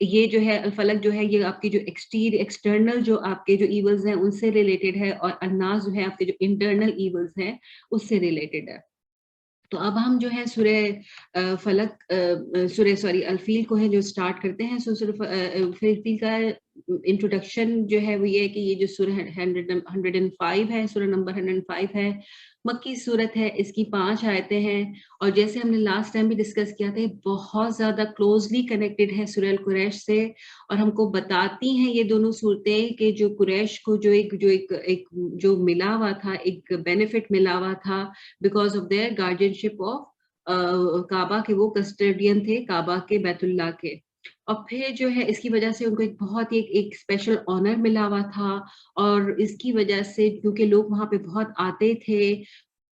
یہ جو ہے الفلق جو ہے یہ آپ کی جو ایکسٹرنل جو آپ کے جو ایولز ہیں ان سے ریلیٹڈ ہے, اور الناس جو ہے آپ کے جو انٹرنل ایولز ہیں اس سے ریلیٹڈ ہے. تو اب ہم جو ہے سورہ فلق سورہ الفیل کو ہے جو سٹارٹ کرتے ہیں. سورہ الفیل کا انٹروڈکشن جو ہے وہ یہ ہے کہ یہ جو سورہ 105 ہے, سورہ نمبر 105 ہے, مکی صورت ہے, اس کی 5 آیتیں ہیں, اور جیسے ہم نے لاسٹ ٹائم بھی ڈسکس کیا تھا, یہ بہت زیادہ کلوزلی کنیکٹڈ ہے سورہ القریش سے, اور ہم کو بتاتی ہیں یہ دونوں صورتیں کہ جو قریش کو جو ملا ہوا تھا, ایک بینیفٹ ملا ہوا تھا بیکاز آف دیئر گارڈینشپ آف کعبہ کے, وہ کسٹڈین تھے کعبہ کے, بیت اللہ کے, اور پھر جو ہے اس کی وجہ سے ان کو ایک بہت ہی ایک اسپیشل آنر ملا ہوا تھا, اور اس کی وجہ سے کیونکہ لوگ وہاں پہ بہت آتے تھے,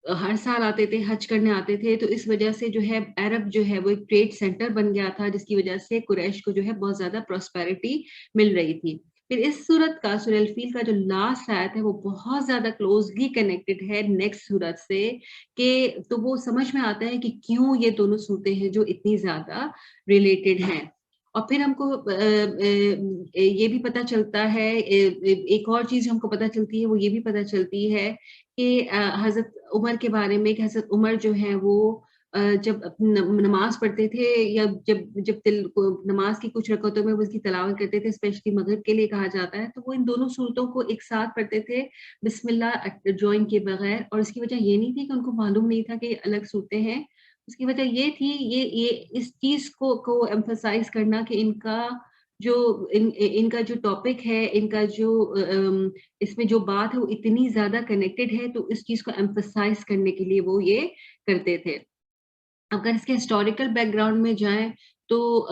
ہر سال آتے تھے, حج کرنے آتے تھے, تو اس وجہ سے جو ہے عرب جو ہے وہ ایک ٹریڈ سینٹر بن گیا تھا, جس کی وجہ سے قریش کو جو ہے بہت زیادہ پراسپیرٹی مل رہی تھی. پھر اس صورت کا سورہ الفیل کا جو لاسٹ آیت ہے وہ بہت زیادہ کلوزلی کنیکٹڈ ہے نیکسٹ صورت سے, کہ تو وہ سمجھ میں آتا ہے کہ کیوں یہ دونوں صورتیں ہیں جو اتنی زیادہ ریلیٹڈ ہیں. اور پھر ہم کو یہ بھی پتہ چلتا ہے, ایک اور چیز ہم کو پتہ چلتی ہے, وہ یہ بھی پتہ چلتی ہے کہ حضرت عمر کے بارے میں, کہ حضرت عمر جو ہیں وہ جب نماز پڑھتے تھے, یا جب نماز کی کچھ رکعتوں میں وہ اس کی تلاوت کرتے تھے, اسپیشلی مغرب کے لیے کہا جاتا ہے, تو وہ ان دونوں صورتوں کو ایک ساتھ پڑھتے تھے بسم اللہ جوائن کے بغیر. اور اس کی وجہ یہ نہیں تھی کہ ان کو معلوم نہیں تھا کہ یہ الگ صورتیں ہیں, اس کی وجہ یہ تھی یہ اس چیز کو ایمفسائز کرنا کہ ان کا جو ٹاپک ہے, ان کا جو اس میں جو بات ہے وہ اتنی زیادہ کنیکٹڈ ہے, تو اس چیز کو ایمفسائز کرنے کے لیے وہ یہ کرتے تھے. اگر اس کے ہسٹوریکل بیک گراؤنڈ میں جائیں تو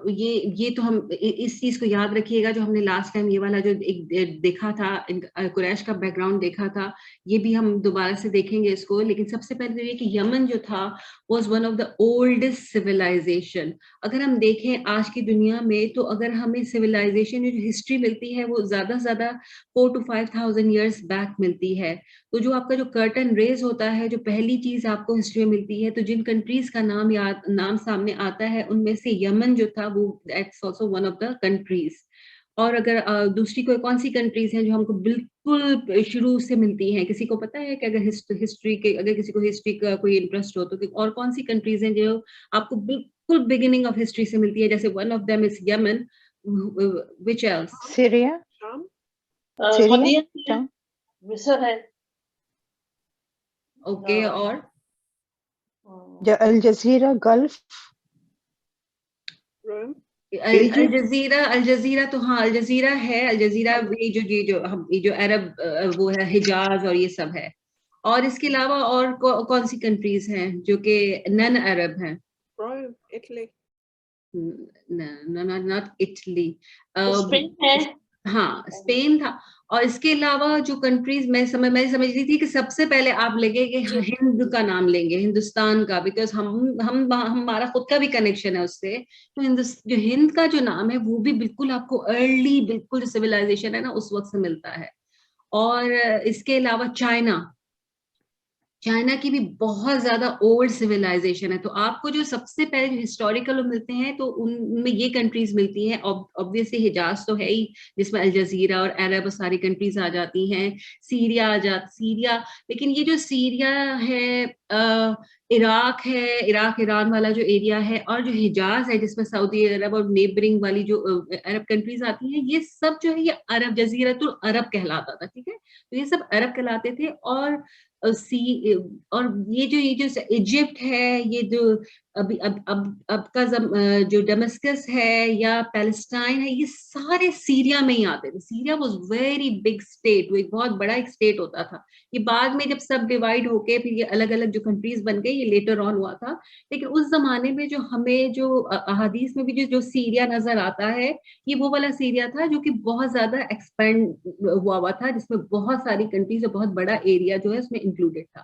یہ تو ہم اس چیز کو یاد رکھیے گا, جو ہم نے لاسٹ ٹائم یہ والا جو ایک دیکھا تھا, قریش کا بیک گراؤنڈ دیکھا تھا, یہ بھی ہم دوبارہ سے دیکھیں گے اس کو. لیکن سب سے پہلے تو یہ کہ یمن جو تھا was one of the oldest civilization. اگر ہم دیکھیں آج کی دنیا میں, تو اگر ہمیں سویلائزیشن جو ہسٹری ملتی ہے وہ زیادہ سے زیادہ 4 to 5,000 ایئرس بیک ملتی ہے. تو جو آپ کا جو کرٹن ریز ہوتا ہے, جو پہلی چیز آپ کو ہسٹری میں ملتی ہے, تو جن کنٹریز کا نام سامنے آتا ہے ان میں سے یمن جو تھا وہ that's also one of the countries. اور اگر دوسری کوئی کون سی کنٹریز ہیں جو ہم کو بالکل شروع سے ملتی ہیں, کسی کو پتا ہے کہ اگر کسی کو ہسٹری کا کوئی انٹرسٹ ہو تو اور کون سی کنٹریز ہیں جو آپ کو بالکل بگننگ آف ہسٹری سے ملتی ہے؟ جیسے one of them is Yemen, which else? Syria, مدین, مصر ہے. اوکے, اور الجزیرہ, گلف, الجزیرہ تو ہاں الجزیرہ ہے, الجزیرہ جو عرب وہ ہے حجاز اور یہ سب ہے. اور اس کے علاوہ اور کون سی کنٹریز ہیں جو کہ نن عرب ہیں؟ اٹلی, ناٹ اٹلی, اسپین ہے. ہاں اسپین تھا. اور اس کے علاوہ جو کنٹریز میں سمجھ رہی تھی کہ سب سے پہلے آپ لیں گے کہ ہند کا نام لیں گے, ہندوستان کا, بیکاز ہمارا خود کا بھی کنیکشن ہے اس سے. تو جو ہند کا جو نام ہے وہ بھی بالکل آپ کو ارلی بالکل جو سویلائزیشن ہے نا اس وقت سے ملتا ہے. اور اس کے علاوہ چائنا کی بھی بہت زیادہ اولڈ سویلائزیشن ہے. تو آپ کو جو سب سے پہلے جو ہسٹوریکل ملتے ہیں تو ان میں یہ کنٹریز ملتی ہیں. obviously حجاز تو ہے ہی, جس میں الجزیرہ اور عرب اور ساری کنٹریز آ جاتی ہیں. سیریا, لیکن یہ جو سیریا ہے, عراق ہے, عراق ایران والا جو ایریا ہے, اور جو حجاز ہے جس میں سعودی عرب اور نیبرنگ والی جو عرب کنٹریز آتی ہیں, یہ سب جو ہے یہ عرب جزیرۃ العرب کہلاتا تھا. ٹھیک ہے, تو یہ سب عرب کہلاتے تھے. اور یہ جو ایجپٹ ہے, یہ جو اب کا جو ڈیمسکس ہے یا پیلسٹائن ہے, یہ سارے سیریا میں ہی آتے تھے. Syria was very big state, وہ ایک بہت بڑا ایک اسٹیٹ ہوتا تھا. یہ بعد میں جب سب ڈیوائڈ ہو کے پھر یہ الگ الگ جو کنٹریز بن گئے, یہ لیٹر آن ہوا تھا. لیکن اس زمانے میں جو ہمیں جو احادیث میں بھی جو سیریا نظر آتا ہے, یہ وہ والا سیریا تھا جو کہ بہت زیادہ ایکسپینڈ ہوا تھا, جس میں بہت ساری کنٹریز اور بہت بڑا ایریا جو ہے اس میں انکلوڈیڈ تھا.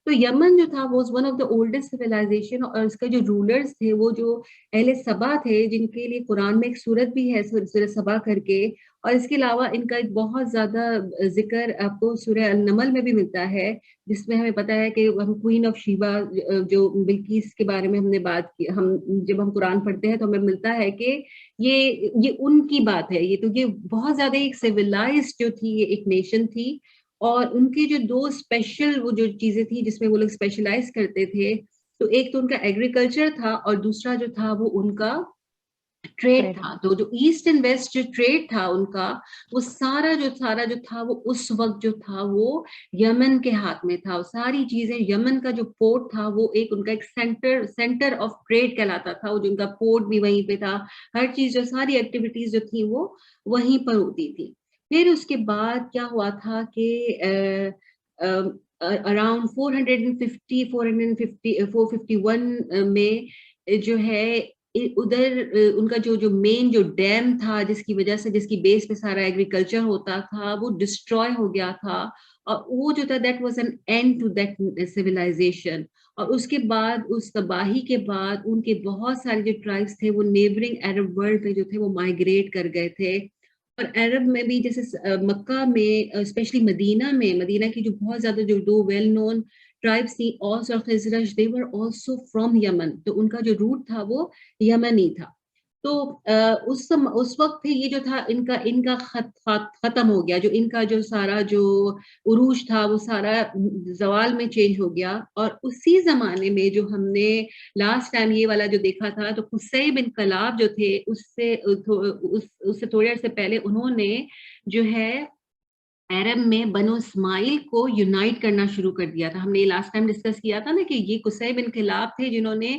تو یمن جو تھا was one of the oldest civilization, اور اس کا جو رولرز تھے وہ جو اہل سبا تھے, جن کے لیے قرآن میں ایک سورت بھی ہے سورہ سبا کر کے, اور اس کے علاوہ ان کا ایک بہت زیادہ ذکر آپ کو سورہ النمل میں بھی ملتا ہے, جس میں ہمیں پتا ہے کہ ہم کوئین آف شیبا جو بلقیس کے بارے میں ہم نے بات کی, ہم جب ہم قرآن پڑھتے ہیں تو ہمیں ملتا ہے کہ یہ ان کی بات ہے. یہ بہت زیادہ ایک سویلائزڈ جو تھی, یہ ایک نیشن تھی, اور ان کے جو دو اسپیشل وہ جو چیزیں تھیں جس میں وہ لوگ اسپیشلائز کرتے تھے, تو ایک تو ان کا ایگریکلچر تھا, اور دوسرا جو تھا وہ ان کا ٹریڈ تھا. تو جو ایسٹ اینڈ ویسٹ جو ٹریڈ تھا ان کا, وہ سارا جو تھا وہ اس وقت جو تھا وہ یمن کے ہاتھ میں تھا. ساری چیزیں یمن کا جو پورٹ تھا وہ ایک ان کا ایک سینٹر آف ٹریڈ کہلاتا تھا, وہ جن کا پورٹ بھی وہیں پہ تھا, ہر چیز جو ساری ایکٹیویٹیز جو تھی وہ وہیں پر ہوتی تھی. پھر اس کے بعد کیا ہوا تھا کہ اراؤنڈ 451 میں جو ہے ادھر ان کا جو مین جو ڈیم تھا, جس کی وجہ سے, جس کی بیس پہ سارا ایگریکلچر ہوتا تھا, وہ ڈسٹروائے ہو گیا تھا, اور وہ جو تھا that was an end to that civilization. اور اس کے بعد, اس تباہی کے بعد, ان کے بہت سارے جو ٹرائبس تھے وہ نیبرنگ عرب ورلڈ پہ جو تھے وہ مائگریٹ کر گئے تھے. اور عرب میں بھی جیسے مکہ میں, اسپیشلی مدینہ کی جو بہت زیادہ جو دو ویل نون ٹرائبس تھی, اوس اور خزرج, they were also from یمن. تو ان کا جو روٹ تھا وہ یمنی تھا. تو اس وقت یہ جو تھا ان کا ختم ہو گیا, جو ان کا جو سارا جو عروج تھا وہ سارا زوال میں چینج ہو گیا. اور اسی زمانے میں جو ہم نے لاسٹ ٹائم یہ والا جو دیکھا تھا, تو قصی بن کلاب جو تھے, اس سے تھوڑے عرصے پہلے انہوں نے جو ہے عرب میں بنو اسماعیل کو یونائٹ کرنا شروع کر دیا تھا. ہم نے لاسٹ ٹائم ڈسکس کیا تھا نا کہ یہ قصی بن کلاب تھے جنہوں نے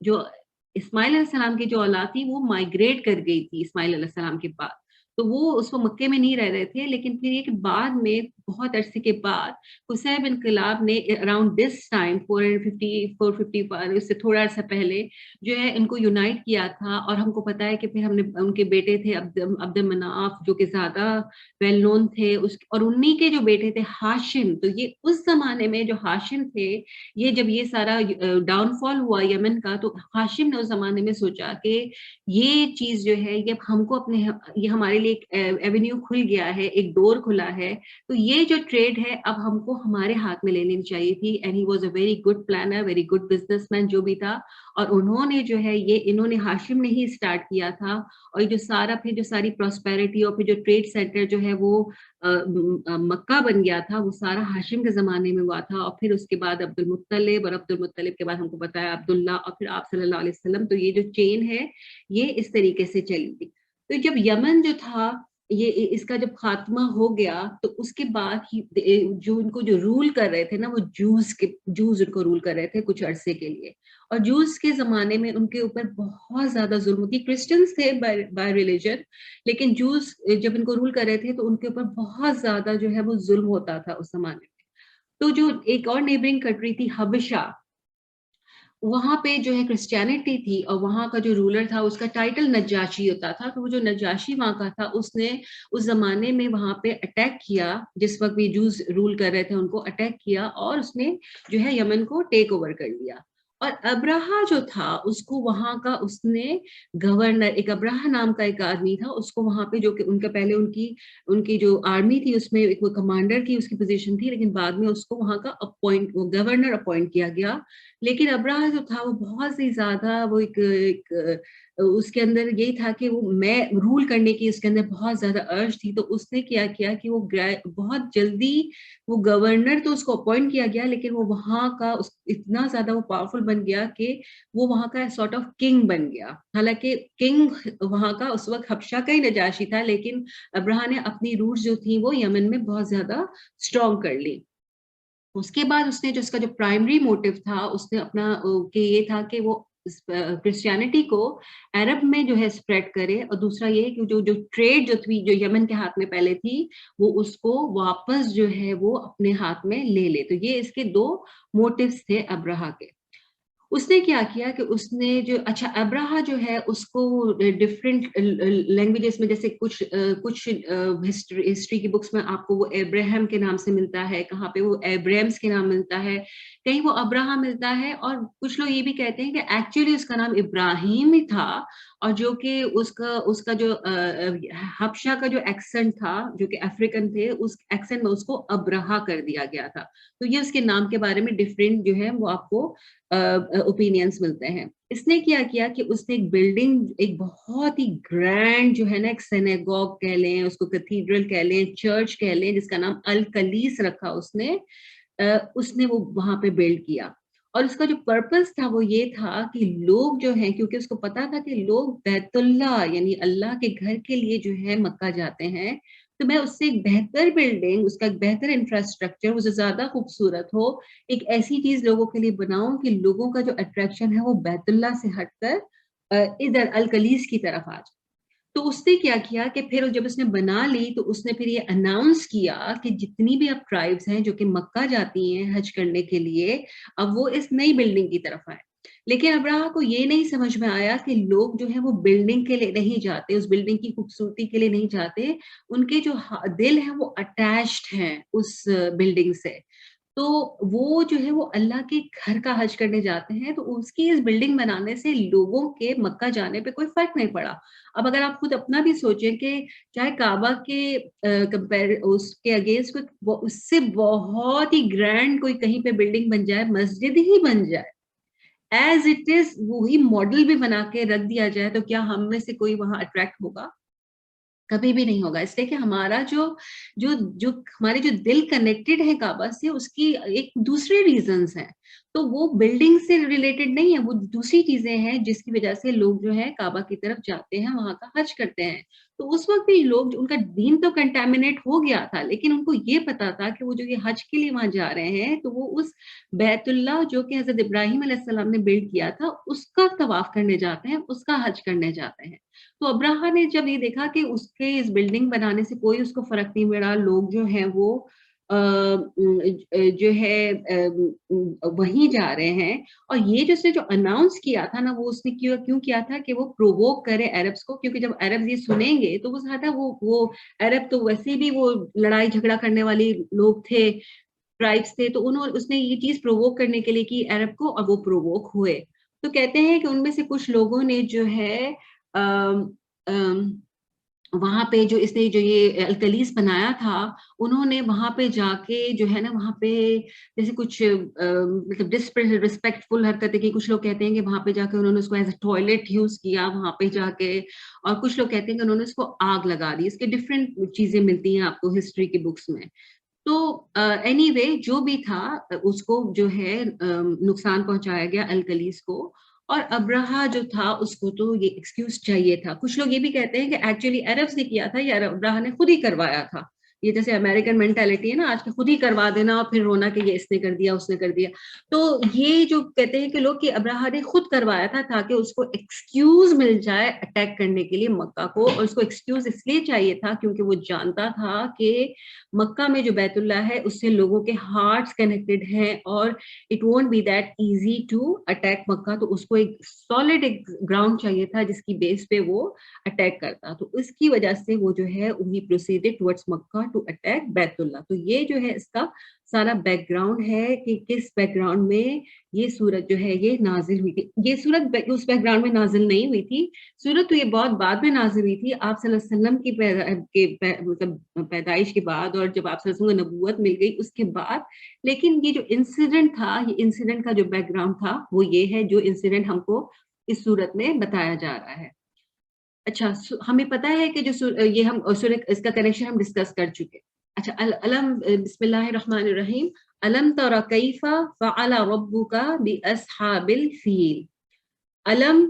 جو اسماعیل علیہ السلام کی جو اولاد تھی وہ مائگریٹ کر گئی تھی اسماعیل علیہ السلام کے بعد. تو وہ اس کو مکے میں نہیں رہ رہے تھے, لیکن پھر یہ کہ بعد میں بہت عرصے کے بعد قصی بن کلاب نے اراؤنڈ دس ٹائم 450 اس سے تھوڑا عرصہ پہلے جو ہے ان کو یونائٹ کیا تھا. اور ہم کو پتا ہے کہ پھر ہم نے ان کے بیٹے تھے عبد مناف, جو کہ زیادہ ویل نون تھے, اور انہی کے جو بیٹے تھے ہاشم. تو یہ اس زمانے میں جو ہاشم تھے, یہ جب یہ سارا ڈاؤن فال ہوا یمن کا, تو ہاشم نے اس زمانے میں سوچا کہ یہ چیز جو ہے یہ ہم کو یہ ہمارے لیے ایک ایونیو کھل گیا ہے, ایک ڈور کھلا ہے, تو یہ جو ٹریڈ ہے اب ہم کو ہمارے ہاتھ میں لے لینی چاہیے تھی. And he was a very good planner, very good business man جو بھی تھا, اور انہوں نے جو ہے انہوں نے ہاشم نے ہی اسٹارٹ کیا تھا. اور جو سارا پھر جو ساری پراسپیرٹی اور پھر جو ٹریڈ سینٹر جو ہے وہ مکہ بن گیا تھا, وہ سارا ہاشم کے زمانے میں ہوا تھا. اور پھر اس کے بعد عبد المطلب, اور عبد المطلب کے بعد ہم کو بتایا عبداللہ, اور پھر آپ صلی اللہ علیہ وسلم. تو یہ جو چین ہے یہ اس طریقے سے چلی تھی. تو جب یمن جو تھا یہ اس کا جب خاتمہ ہو گیا, تو اس کے بعد جو ان کو جو رول کر رہے تھے نا, وہ جوز ان کو رول کر رہے تھے کچھ عرصے کے لیے. اور جوز کے زمانے میں ان کے اوپر بہت زیادہ ظلم ہوتی. کرسچنس تھے بائی ریلیجن, لیکن جوز جب ان کو رول کر رہے تھے تو ان کے اوپر بہت زیادہ جو ہے وہ ظلم ہوتا تھا اس زمانے میں. تو جو ایک اور نیبرنگ کنٹری تھی حبشہ, وہاں پہ جو ہے کرسچینٹی تھی, اور وہاں کا جو رولر تھا اس کا ٹائٹل نجاشی ہوتا تھا. تو وہ جو نجاشی وہاں کا تھا, اس نے اس زمانے میں وہاں پہ اٹیک کیا, جس وقت بھی جوز رول کر رہے تھے ان کو اٹیک کیا, اور اس نے جو ہے یمن کو ٹیک اوور کر لیا. اور ابراہا جو تھا اس کو وہاں کا اس نے گورنر, ایک ابراہا نام کا ایک آدمی تھا, اس کو وہاں پہ جو کہ ان کا پہلے ان کی جو آرمی تھی اس میں ایک وہ کمانڈر کی اس کی پوزیشن تھی, لیکن بعد میں اس کو وہاں کا گورنر اپوائنٹ کیا گیا. لیکن ابراہا جو تھا وہ بہت ہی زیادہ وہ ایک اس کے اندر یہی تھا کہ وہ میں رول کرنے کی اس کے اندر بہت زیادہ ارج تھی. تو اس نے کیا کہ وہ بہت جلدی وہ گورنر تو اس کو اپوائنٹ کیا گیا, لیکن وہ وہاں کا اتنا زیادہ وہ پاورفل بن گیا کہ وہ وہاں کا سارٹ آف کنگ بن گیا. حالانکہ کنگ وہاں کا اس وقت حبشہ کا ہی نجاشی تھا, لیکن ابراہا نے اپنی روٹس جو تھی وہ یمن میں بہت زیادہ اسٹرانگ کر لی. اس کے بعد اس نے جو اس کا جو پرائمری موٹیو تھا اس نے اپنا کہ یہ تھا کہ وہ کرسچینٹی کو عرب میں جو ہے اسپریڈ کرے, اور دوسرا یہ کہ جو ٹریڈ جو تھی جو یمن کے ہاتھ میں پہلے تھی وہ اس کو واپس جو ہے وہ اپنے ہاتھ میں لے لے. تو یہ اس کے دو موٹیوز تھے ابراہا کے. اس نے کیا کیا کہ اس نے جو اچھا ابراہا جو ہے اس کو ڈفرینٹ لینگویجز میں جیسے کچھ ہسٹری کی بکس میں آپ کو وہ ابراہم کے نام سے ملتا ہے, کہاں پہ وہ ابراہمس کے نام ملتا ہے, کہیں وہ ابراہا ملتا ہے, اور کچھ لوگ یہ بھی کہتے ہیں کہ ایکچولی اس کا نام ابراہیم ہی تھا, اور جو کہ اس کا جو حبشہ کا جو ایکسنٹ تھا جو کہ افریقن تھے اس ایکسنٹ میں اس کو ابراہا کر دیا گیا تھا. تو یہ اس کے نام کے بارے میں ڈفرینٹ جو ہے وہ آپ کو اوپینینس ملتے ہیں. اس نے کیا کہ اس نے ایک بلڈنگ, ایک بہت ہی گرینڈ جو ہے نا, ایک سینیگوگ کہہ لیں, اس کو کیتھیڈرل کہہ لیں, چرچ کہہ لیں, جس کا نام الکلیس رکھا اس نے وہ وہاں پہ بلڈ کیا. اور اس کا جو پرپس تھا وہ یہ تھا کہ لوگ جو ہیں, کیونکہ اس کو پتا تھا کہ لوگ بیت اللہ یعنی اللہ کے گھر کے لیے جو ہے مکہ جاتے ہیں, تو میں اس سے ایک بہتر بلڈنگ, اس کا ایک بہتر انفراسٹرکچر, اسے زیادہ خوبصورت ہو, ایک ایسی چیز لوگوں کے لیے بناؤں کہ لوگوں کا جو اٹریکشن ہے وہ بیت اللہ سے ہٹ کر ادھر الکلیس کی طرف آ جائے. تو اس نے کیا کہ پھر جب اس نے بنا لی تو اس نے پھر یہ اناؤنس کیا کہ جتنی بھی اب ٹرائبس ہیں جو کہ مکہ جاتی ہیں حج کرنے کے لیے, اب وہ اس نئی بلڈنگ کی طرف آئے. لیکن ابراہا کو یہ نہیں سمجھ میں آیا کہ لوگ جو ہے وہ بلڈنگ کے لیے نہیں جاتے, اس بلڈنگ کی خوبصورتی کے لیے نہیں جاتے, ان کے جو دل ہیں وہ اٹیچڈ ہیں اس بلڈنگ سے. تو وہ جو ہے وہ اللہ کے گھر کا حج کرنے جاتے ہیں, تو اس کی اس بلڈنگ بنانے سے لوگوں کے مکہ جانے پہ کوئی فرق نہیں پڑا. اب اگر آپ خود اپنا بھی سوچیں کہ چاہے کعبہ کے اس کے اگینسٹ اس سے بہت ہی گرینڈ کوئی کہیں پہ بلڈنگ بن جائے, مسجد ہی بن جائے, ایز اٹ از وہی ماڈل بھی بنا کے رکھ دیا جائے, تو کیا ہم میں سے کوئی وہاں اٹریکٹ ہوگا؟ کبھی بھی نہیں ہوگا. اس لیے کہ ہمارا جو ہمارے جو دل کنیکٹڈ ہے کعبہ سے, اس کی ایک دوسرے ریزنز ہیں. تو وہ بلڈنگ سے ریلیٹڈ نہیں ہے, وہ دوسری چیزیں ہیں جس کی وجہ سے لوگ جو ہے کعبہ کی طرف جاتے ہیں, وہاں کا حج کرتے ہیں. تو اس وقت بھی لوگ, ان کا دین تو کنٹامینیٹ ہو گیا تھا, لیکن ان کو یہ پتا تھا کہ وہ جو یہ حج کے لیے وہاں جا رہے ہیں تو وہ اس بیت اللہ جو کہ حضرت ابراہیم علیہ السلام نے بلڈ کیا تھا اس کا طواف کرنے جاتے ہیں, اس کا حج کرنے جاتے ہیں. تو ابراہا نے جب یہ دیکھا کہ اس کے اس بلڈنگ بنانے سے کوئی اس کو فرق نہیں پڑا, لوگ جو ہیں وہ جو ہے وہیں جا رہے ہیں, اور یہ جو اس نے جو اناؤنس کیا تھا نا, وہ اس نے کیوں کیا تھا کہ وہ پرووک کرے عربس کو, کیونکہ جب عرب یہ سنیں گے تو وہ زیادہ وہ عرب تو ویسے بھی وہ لڑائی جھگڑا کرنے والے لوگ تھے, ٹرائبس تھے, تو اس نے یہ چیز پرووک کرنے کے لیے کی عرب کو, اور وہ پرووک ہوئے. تو کہتے ہیں کہ ان میں سے کچھ لوگوں نے جو ہے وہاں پہ جو اس نے جو یہ الکلیس بنایا تھا, انہوں نے وہاں پہ جا کے جو ہے نا, وہاں پہ جیسے کچھ مطلب ڈسریسپیکٹفل حرکتیں کی. کچھ لوگ کہتے ہیں کہ وہاں پہ جا کے انہوں نے اس کو ایز اے ٹوائلٹ یوز کیا وہاں پہ جا کے, اور کچھ لوگ کہتے ہیں کہ انہوں نے اس کو آگ لگا دی. اس کے ڈفرینٹ چیزیں ملتی ہیں آپ کو ہسٹری کی بکس میں. تو اینی وے جو بھی تھا, اس کو جو ہے نقصان پہنچایا گیا الکلیس کو, اور ابراہا جو تھا اس کو تو یہ ایکسکیوز چاہیے تھا. کچھ لوگ یہ بھی کہتے ہیں کہ ایکچولی عربس نے کیا تھا, یا ابراہا نے خود ہی کروایا تھا. یہ جیسے امریکن مینٹالٹی ہے نا آج کے, خود ہی کروا دینا اور پھر رونا کہ یہ اس نے کر دیا اس نے کر دیا. تو یہ جو کہتے ہیں کہ لوگ کہ ابراہا نے خود کروایا تھا تاکہ اس کو ایکسکیوز مل جائے اٹیک کرنے کے لیے مکہ کو, اور اس کو ایکسکیوز اس لیے چاہیے تھا کیونکہ وہ جانتا تھا کہ مکہ میں جو بیت اللہ ہے اس سے لوگوں کے ہارٹس کنیکٹڈ ہیں, اور it won't be that easy to attack Mecca. تو اس کو ایک سالڈ ایک گراؤنڈ چاہیے تھا جس کی بیس پہ وہ اٹیک کرتا. تو اس کی وجہ سے وہ جو ہے وہی پروسیڈڈ ٹورڈز مکہ ٹو اٹیک بیت اللہ. تو یہ جو ہے اس کا سارا بیک گراؤنڈ ہے کہ کس بیک گراؤنڈ میں یہ سورت جو ہے یہ نازل ہوئی تھی. یہ سورت اس بیک گراؤنڈ میں نازل نہیں ہوئی تھی, سورت تو یہ بہت بعد میں نازل ہوئی تھی, آپ صلی اللہ علیہ وسلم کی پیدائش کے بعد, اور جب آپ صلی اللہ علیہ وسلم کو نبوت مل گئی اس کے بعد. لیکن یہ جو انسیڈنٹ تھا, یہ انسیڈنٹ کا جو بیک گراؤنڈ تھا وہ یہ ہے جو انسیڈنٹ ہم کو اس سورت میں بتایا جا رہا ہے. اچھا, ہمیں پتا ہے کہ جو یہ ہم اس کا کنیکشن ہم ڈسکس کر چکے. اچھا, بسم اللہ الرحمن الرحیم. الم تر کیف فعل ربک باصحاب الفیل. علم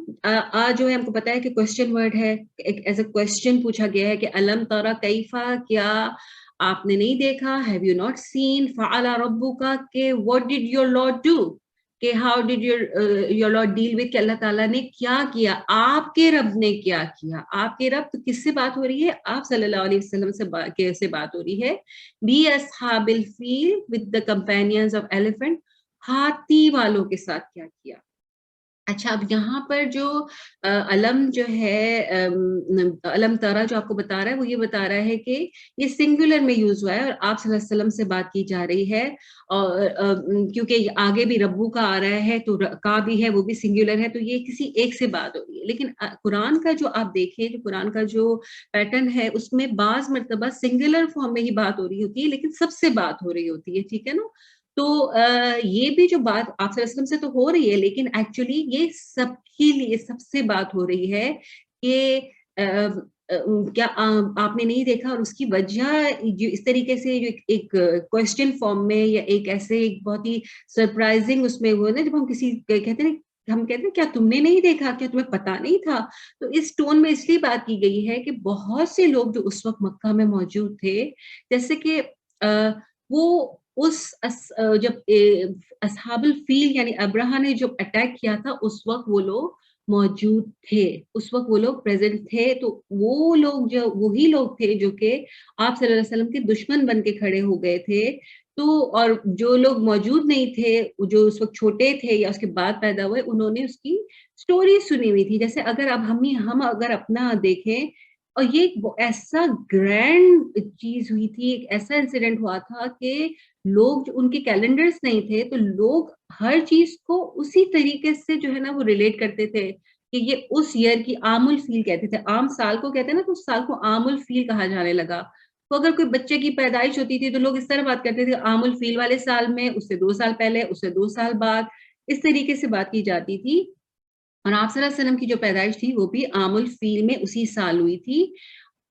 جو ہے ہم کو پتا ہے کہ کوشچن ورڈ ہے, ایک ایز اے کوشچن پوچھا گیا ہے کہ علم ترى کیفا, کیا آپ نے نہیں دیکھا, ہیو یو ناٹ سین, فعل ربک کہ what did your Lord do, کہ how did your Lord deal with, کہ اللہ تعالیٰ نے کیا کیا, آپ کے رب نے کیا کیا. آپ کے رب تو کس سے بات ہو رہی ہے, آپ صلی اللہ علیہ وسلم سے بات ہو رہی ہے. بی اصحاب الفیل, with the companions of elephant, ہاتھی والوں کے ساتھ کیا کیا. اچھا اب یہاں پر جو علم جو ہے علم ترا جو آپ کو بتا رہا ہے وہ یہ بتا رہا ہے کہ یہ سنگولر میں یوز ہوا ہے اور آپ صلی اللہ علیہ وسلم سے بات کی جا رہی ہے، اور کیونکہ آگے بھی ربو کا آ رہا ہے تو کا بھی ہے وہ بھی سنگولر ہے، تو یہ کسی ایک سے بات ہو رہی ہے. لیکن قرآن کا جو آپ دیکھیں، جو قرآن کا جو پیٹرن ہے اس میں بعض مرتبہ سنگولر فارم میں ہی بات ہو رہی ہوتی ہے لیکن سب سے بات ہو رہی ہوتی ہے، ٹھیک ہے نا. تو یہ بھی جو بات آپ صلی اللہ علیہ وسلم سے تو ہو رہی ہے لیکن ایکچولی یہ سب کے لیے سب سے بات ہو رہی ہے کہ کیا آپ نے نہیں دیکھا، اور اس کی وجہ جو اس طریقے سے جو ایک کوشچن فارم میں یا ایک ایسے ایک بہت ہی سرپرائزنگ اس میں وہ نا، جب ہم کسی کہتے ہیں ہم کہتے ہیں کیا تم نے نہیں دیکھا، کیا تمہیں پتا نہیں تھا، تو اس ٹون میں اس لیے بات کی گئی ہے کہ بہت سے لوگ جو اس وقت مکہ میں موجود تھے، جیسے کہ وہ اس جب اصحاب الفیل یعنی ابرہا نے جب اٹیک کیا تھا اس وقت وہ لوگ موجود تھے، اس وقت وہ لوگ پریزنٹ تھے، تو وہ لوگ جو وہی لوگ تھے جو کہ آپ صلی اللہ علیہ وسلم کے دشمن بن کے کھڑے ہو گئے تھے. تو اور جو لوگ موجود نہیں تھے، جو اس وقت چھوٹے تھے یا اس کے بعد پیدا ہوئے، انہوں نے اس کی سٹوری سنی ہوئی تھی. جیسے اگر اب ہم اگر اپنا دیکھیں، اور یہ ایک ایسا گرینڈ چیز ہوئی تھی، ایک ایسا انسیڈنٹ ہوا تھا کہ لوگ جو ان کے کیلنڈرز نہیں تھے تو لوگ ہر چیز کو اسی طریقے سے جو ہے نا وہ ریلیٹ کرتے تھے کہ یہ اس ایئر کی عام الفیل کہتے تھے، عام سال کو کہتے ہیں نا، تو اس سال کو عام الفیل کہا جانے لگا. تو اگر کوئی بچے کی پیدائش ہوتی تھی تو لوگ اس طرح بات کرتے تھے عام الفیل والے سال میں، اس سے 2 سال پہلے، اس سے 2 سال بعد، اس طریقے سے بات کی جاتی تھی. اور آپ صلی اللہ علیہ وسلم کی جو پیدائش تھی وہ بھی عام الفیل میں اسی سال ہوئی تھی.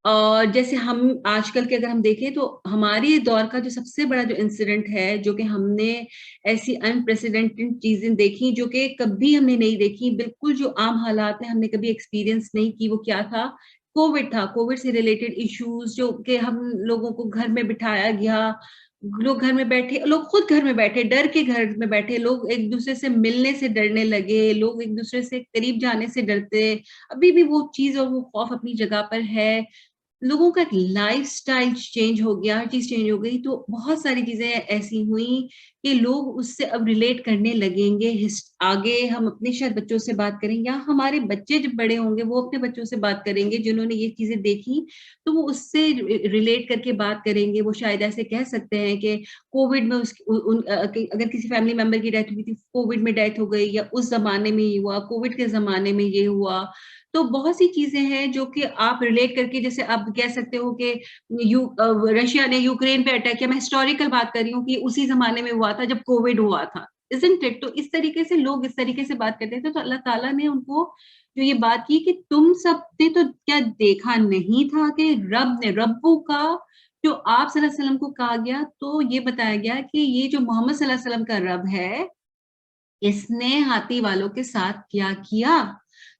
اور جیسے ہم آج کل کے اگر ہم دیکھیں تو ہماری دور کا جو سب سے بڑا جو انسیڈنٹ ہے، جو کہ ہم نے ایسی انپریسیڈنٹڈ چیزیں دیکھی جو کہ کبھی ہم نے نہیں دیکھی، بالکل جو عام حالات ہیں ہم نے کبھی ایکسپیرینس نہیں کی، وہ کیا تھا؟ کووڈ تھا. کووڈ سے ریلیٹڈ ایشوز جو کہ ہم لوگوں کو گھر میں بٹھایا گیا، لوگ گھر میں بیٹھے، لوگ خود گھر میں بیٹھے، ڈر کے گھر میں بیٹھے، لوگ ایک دوسرے سے ملنے سے ڈرنے لگے، لوگ ایک دوسرے سے قریب جانے سے ڈرتے. ابھی بھی وہ چیز اور وہ خوف اپنی جگہ پر ہے. لوگوں کا لائف سٹائل چینج ہو گیا، ہر چیز چینج ہو گئی، تو بہت ساری چیزیں ایسی ہوئیں کہ لوگ اس سے اب ریلیٹ کرنے لگیں گے. آگے ہم اپنے شاید بچوں سے بات کریں یا ہمارے بچے جب بڑے ہوں گے وہ اپنے بچوں سے بات کریں گے جنہوں نے یہ چیزیں دیکھی، تو وہ اس سے ریلیٹ کر کے بات کریں گے. وہ شاید ایسے کہہ سکتے ہیں کہ کووڈ میں اگر کسی فیملی ممبر کی ڈیتھ ہوئی تھی، کووڈ میں ڈیتھ ہو گئی، یا اس زمانے میں یہ ہوا، کووڈ کے زمانے میں یہ ہوا. تو بہت سی چیزیں ہیں جو کہ آپ ریلیٹ کر کے، جیسے آپ کہہ سکتے ہو کہ رشیا نے یوکرین پہ اٹیک کیا، میں ہسٹوریکل بات کر رہی ہوں کہ اسی زمانے میں ہوا تھا جب کووڈ ہوا تھا، isn't it؟ تو اس طریقے سے لوگ اس طریقے سے بات کرتے تھے. تو اللہ تعالیٰ نے ان کو جو یہ بات کی کہ تم سب نے تو کیا دیکھا نہیں تھا کہ ربو کا جو آپ صلی اللہ علیہ وسلم کو کہا گیا، تو یہ بتایا گیا کہ یہ جو محمد صلی اللہ علیہ وسلم کا رب ہے، اس نے ہاتھی والوں کے ساتھ کیا کیا.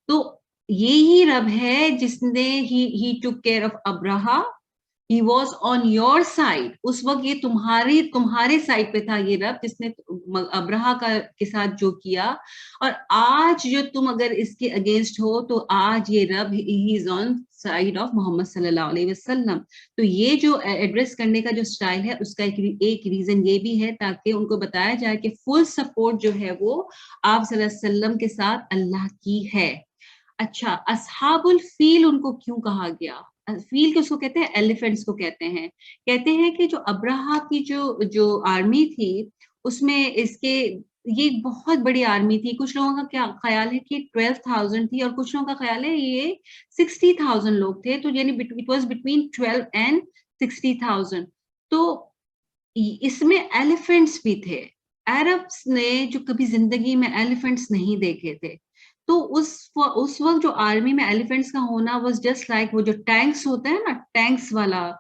تو یہی رب ہے جس نے he took care of Abraha, he was on your side. اس وقت یہ تمہارے سائڈ پہ تھا یہ رب جس نے ابراہا کے ساتھ جو کیا. اور آج جو تم اگر اس کے اگینسٹ ہو تو آج یہ رب ہی از آن سائڈ آف محمد صلی اللہ علیہ وسلم. تو یہ جو ایڈریس کرنے کا جو سٹائل ہے اس کا ایک ریزن یہ بھی ہے تاکہ ان کو بتایا جائے کہ فل سپورٹ جو ہے وہ آپ صلی اللہ علیہ وسلم کے ساتھ اللہ کی ہے. اچھا، اصحاب الفیل ان کو کیوں کہا گیا؟ فیل کس کو کہتے ہیں؟ ایلیفینٹس کو کہتے ہیں. کہتے ہیں کہ جو ابراہا کی جو آرمی تھی اس میں اس کے یہ بہت بڑی آرمی تھی. کچھ لوگوں کا کیا خیال ہے کہ 12,000 تھی اور کچھ لوگوں کا خیال ہے یہ 60,000 لوگ تھے. تو یعنی اٹ واز بٹوین 12 اینڈ 60,000. تو اس میں ایلیفینٹس بھی تھے. عربس نے جو کبھی زندگی میں ایلیفینٹس نہیں دیکھے تھے، تو اس وقت جو آرمی میں ایلیفینٹس کا ہونا واز جسٹ لائک وہ جو ٹینکس ہوتے ہیں نا، ٹینکس والا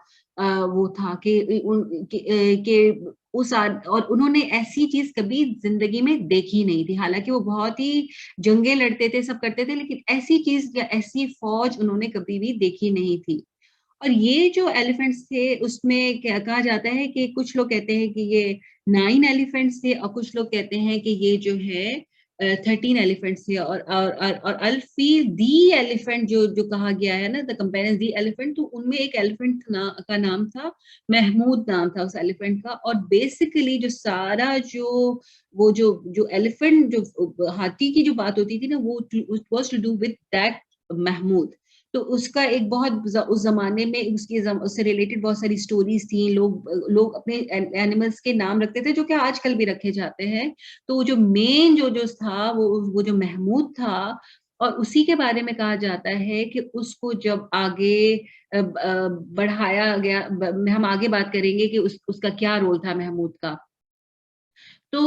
وہ تھا کہ اور انہوں نے ایسی چیز کبھی زندگی میں دیکھی نہیں تھی. حالانکہ وہ بہت ہی جنگیں لڑتے تھے، سب کرتے تھے، لیکن ایسی چیز یا ایسی فوج انہوں نے کبھی بھی دیکھی نہیں تھی. اور یہ جو ایلیفینٹس تھے اس میں کہا جاتا ہے کہ کچھ لوگ کہتے ہیں کہ یہ 9 ایلیفینٹس تھے اور کچھ لوگ کہتے ہیں کہ یہ جو ہے 13 ایلیفینٹس تھے, اور الفیل دی ایلیفینٹ جو کہا گیا ہے نا, دا کمپیرنس دی ایلیفینٹ, تو ان میں ایک ایلیفینٹ کا نام تھا محمود, نام تھا اس ایلیفینٹ کا. اور بیسیکلی جو سارا وہ جو ایلیفینٹ, جو ہاتھی کی جو بات ہوتی تھی نا, وہ was to do with that Mahmood. تو اس کا ایک بہت اس زمانے میں اس سے ریلیٹڈ بہت ساری سٹوریز تھیں. لوگ اپنے اینیملس کے نام رکھتے تھے, جو کہ آج کل بھی رکھے جاتے ہیں. تو جو مین جو تھا وہ جو محمود تھا, اور اسی کے بارے میں کہا جاتا ہے کہ اس کو جب آگے بڑھایا گیا, ہم آگے بات کریں گے کہ اس کا کیا رول تھا محمود کا. تو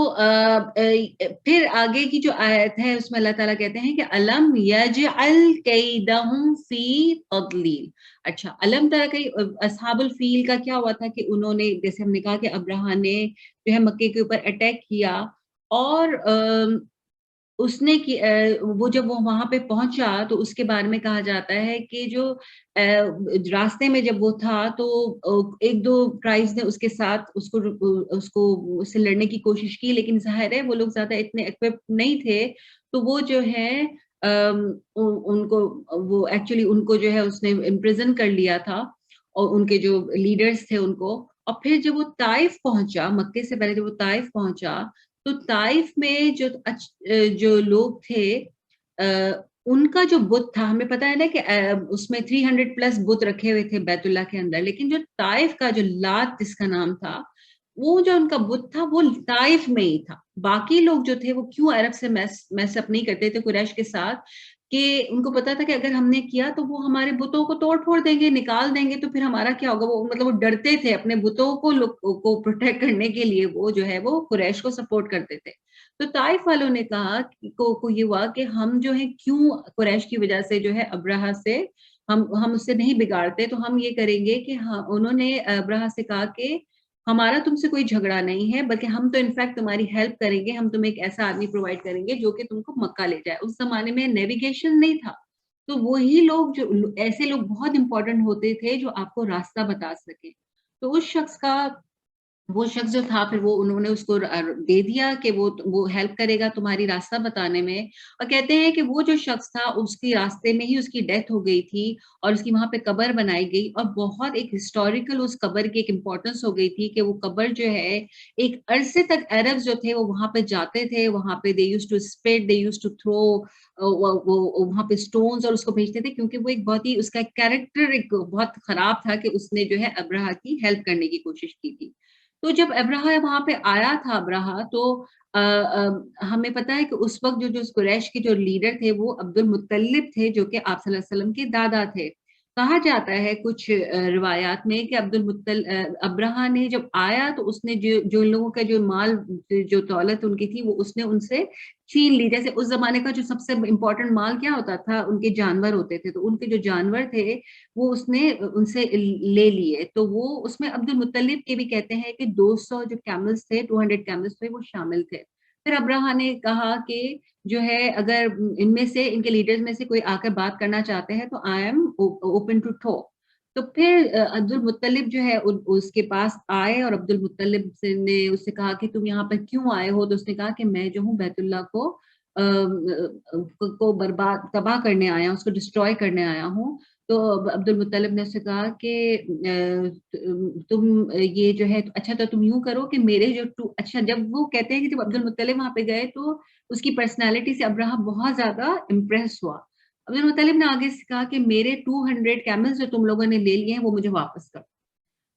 پھر آگے کی جو آیت ہے اس میں اللہ تعالیٰ کہتے ہیں کہ علم یجعل کیدہم فی تضلیل. اچھا, علم ترى کہ اصحاب الفیل کا کیا ہوا تھا کہ انہوں نے, جیسے ہم نے کہا کہ ابرہا نے جو ہے مکے کے اوپر اٹیک کیا, اور اس نے وہ جب وہ وہاں پہ پہنچا تو اس کے بارے میں کہا جاتا ہے کہ جو راستے میں جب وہ تھا تو ایک دو ٹرائبز نے اس کے ساتھ اس کو سے لڑنے کی کوشش کی, لیکن ظاہر ہے وہ لوگ زیادہ اتنے ایکوپڈ نہیں تھے. تو وہ جو ہے ان کو وہ ایکچولی ان کو جو ہے اس نے امپریزن کر لیا تھا, اور ان کے جو لیڈرز تھے ان کو. اور پھر جب وہ طائف پہنچا, مکے سے پہلے جب وہ طائف پہنچا, تو طائف میں جو لوگ تھے ان کا جو بت تھا, ہمیں پتا ہے نا کہ اس میں 300+ بت رکھے ہوئے تھے بیت اللہ کے اندر, لیکن جو طائف کا جو لات جس کا نام تھا, وہ جو ان کا بت تھا وہ طائف میں ہی تھا. باقی لوگ جو تھے وہ کیوں عرب سے میس اپ نہیں کرتے تھے قریش کے ساتھ, کہ ان کو پتا تھا کہ اگر ہم نے کیا تو وہ ہمارے بتوں کو توڑ پھوڑ دیں گے, نکال دیں گے, تو پھر ہمارا کیا ہوگا. وہ مطلب وہ ڈرتے تھے اپنے بتوں کو پروٹیکٹ کرنے کے لیے, وہ جو ہے وہ قریش کو سپورٹ کرتے تھے. تو طائف والوں نے کہا کو یہ ہوا کہ ہم جو ہے کیوں قریش کی وجہ سے جو ہے ابرہا سے ہم اس سے نہیں بگاڑتے, تو ہم یہ کریں گے کہ انہوں نے ابرہا سے کہا کہ ہمارا تم سے کوئی جھگڑا نہیں ہے, بلکہ ہم تو انفیکٹ تمہاری ہیلپ کریں گے, ہم تمہیں ایک ایسا آدمی پرووائڈ کریں گے جو کہ تم کو مکہ لے جائے. اس زمانے میں نیویگیشن نہیں تھا, تو وہی لوگ جو ایسے لوگ بہت امپورٹنٹ ہوتے تھے جو آپ کو راستہ بتا سکے. تو اس وہ شخص جو تھا, پھر وہ انہوں نے اس کو دے دیا کہ وہ ہیلپ کرے گا تمہاری راستہ بتانے میں. اور کہتے ہیں کہ وہ جو شخص تھا اس کی راستے میں ہی اس کی ڈیتھ ہو گئی تھی, اور اس کی وہاں پہ قبر بنائی گئی, اور بہت ایک ہسٹوریکل اس قبر کی ایک امپورٹنس ہو گئی تھی کہ وہ قبر جو ہے ایک عرصے تک عرب جو تھے وہ وہاں پہ جاتے تھے, وہاں پہ they used to spit, they used to throw وہاں پہ اسٹونز اور اس کو بھیجتے تھے, کیونکہ وہ ایک بہت ہی اس کا کیریکٹر ایک بہت خراب تھا کہ اس نے جو ہے ابرہا کی ہیلپ کرنے کی کوشش کی تھی. تو جب ابرہا وہاں پہ آیا تھا ابرہا, تو ہمیں پتا ہے کہ اس وقت جو قریش کے جو لیڈر تھے وہ عبد المطلب تھے, جو کہ آپ صلی اللہ علیہ وسلم کے دادا تھے. کہا جاتا ہے کچھ روایات میں کہ ابرہا نے جب آیا تو اس نے جو ان لوگوں کا جو مال جو دولت ان کی تھی وہ اس نے ان سے چھین لی. جیسے اس زمانے کا جو سب سے امپورٹنٹ مال کیا ہوتا تھا, ان کے جانور ہوتے تھے, تو ان کے جو جانور تھے وہ اس نے ان سے لے لیے. تو وہ اس میں عبد المطلب کے بھی کہتے ہیں کہ 200 جو کیملز تھے, 200 کیملز تھے, وہ شامل تھے. پھر ابرہا نے کہا کہ جو ہے اگر ان میں سے ان کے لیڈرز میں سے کوئی آ کر بات کرنا چاہتے ہیں تو I am open to talk. تو پھر عبد المطلب جو ہے اس کے پاس آئے, اور عبد المطلب نے اس سے کہا کہ تم یہاں پر کیوں آئے ہو. تو اس نے کہا کہ میں جو ہوں بیت اللہ کو برباد تباہ کرنے آیا ہوں, اس کو ڈسٹروائے کرنے آیا ہوں. تو عبد المطلب نے اس سے کہا کہ تم یہ جو ہے اچھا تو تم یوں کرو کہ میرے جو اچھا, جب وہ کہتے ہیں کہ جب عبد المطلب وہاں پہ گئے تو اس کی پرسنالٹی سے ابرہا بہت زیادہ امپریس ہوا. عبد المطلب نے آگے سے کہا کہ میرے 200 کیملز جو تم لوگوں نے لے لیے ہیں وہ مجھے واپس کر.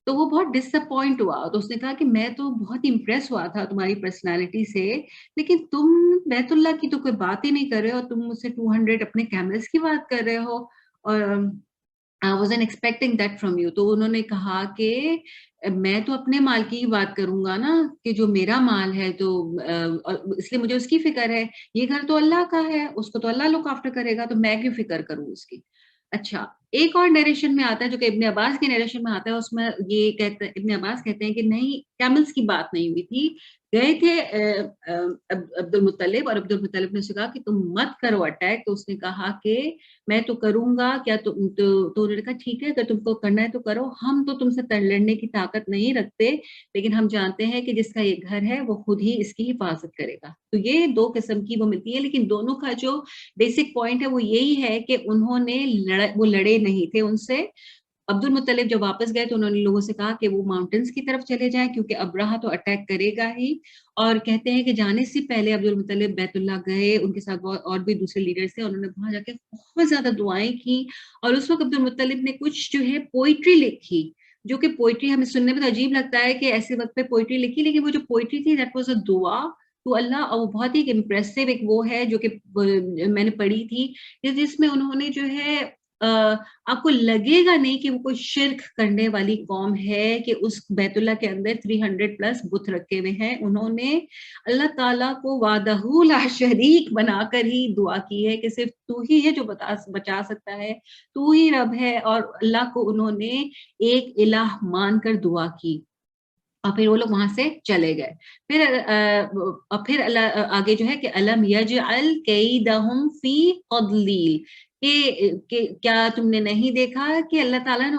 تو وہ بہت ڈس اپوائنٹ ہوا, تو اس نے کہا کہ میں تو بہت امپریس ہوا تھا تمہاری پرسنالٹی سے, لیکن تم بیت اللہ کی تو کوئی بات ہی نہیں کر رہے ہو, تم مجھ سے 200 اپنے کیملز کی بات کر رہے ہو, اور I wasn't expecting that from you. تو انہوں نے کہا کہ میں تو اپنے مال کی ہی بات کروں گا نا, کہ جو میرا مال ہے تو اس لیے مجھے اس کی فکر ہے. یہ گھر تو اللہ کا ہے, اس کو تو اللہ لک آفٹر کرے گا, تو میں کیوں فکر کروں اس کی. اچھا, ایک اور نریشن میں آتا ہے جو کہ ابن عباس کے نریشن میں آتا ہے, اس میں یہ کہتے ہیں, ابن عباس کہتے ہیں کہ نہیں, کیملز کی بات نہیں ہوئی تھی, گئے تھے عبد المطلب, اور عبد المطلب نے اسے کہا کہ تم مت کرو اٹیک, تو اس نے کہا کہ میں تو کروں گا, کیا تو انہوں نے کہا ٹھیک ہے اگر تم کو کرنا ہے تو کرو, ہم تو تم سے لڑنے کی طاقت نہیں رکھتے, لیکن ہم جانتے ہیں کہ جس کا یہ گھر ہے وہ خود ہی اس کی حفاظت کرے گا. تو یہ دو قسم کی وہ ملتی ہے, لیکن دونوں کا جو بیسک پوائنٹ ہے وہ یہی ہے کہ انہوں نے وہ لڑے نہیں تھے ان سے. عبد المطلب جب واپس گئے تو انہوں نے لوگوں سے کہا کہ وہ ماؤنٹنس کی طرف چلے جائیں کیونکہ ابراہ تو اٹیک کرے گا ہی, اور کہتے ہیں کہ جانے سے پہلے عبد المطلب بیت اللہ گئے, ان کے ساتھ اور بھی دوسرے لیڈرز تھے, انہوں نے وہاں جا کے بہت زیادہ دعائیں کی, اور اس وقت عبد المطلب نے کچھ جو ہے پوئٹری لکھی, جو کہ پوئٹری ہمیں سننے میں تو عجیب لگتا ہے کہ ایسے وقت پہ پوئٹری لکھی, لیکن وہ جو پوئٹری تھی دیٹ واز اے دعا تو اللہ, اور وہ بہت ہی امپریسو ایک وہ ہے جو کہ میں نے پڑھی تھی, جس میں انہوں نے جو ہے آپ کو لگے گا نہیں کہ وہ کوئی شرک کرنے والی قوم ہے کہ اس بیت اللہ کے اندر 300+ بت رکھے ہوئے ہیں. انہوں نے اللہ تعالیٰ کو وحدہ لا شریک بنا کر ہی دعا کی ہے کہ صرف تو ہی ہے جو بچا سکتا ہے, تو ہی رب ہے, اور اللہ کو انہوں نے ایک الہ مان کر دعا کی, اور پھر وہ لوگ وہاں سے چلے گئے. پھر اللہ آگے جو ہے کہ الم یجعل کیدہم فی تضلیل, کہ کیا تم نے نہیں دیکھا کہ اللہ تعالیٰ نے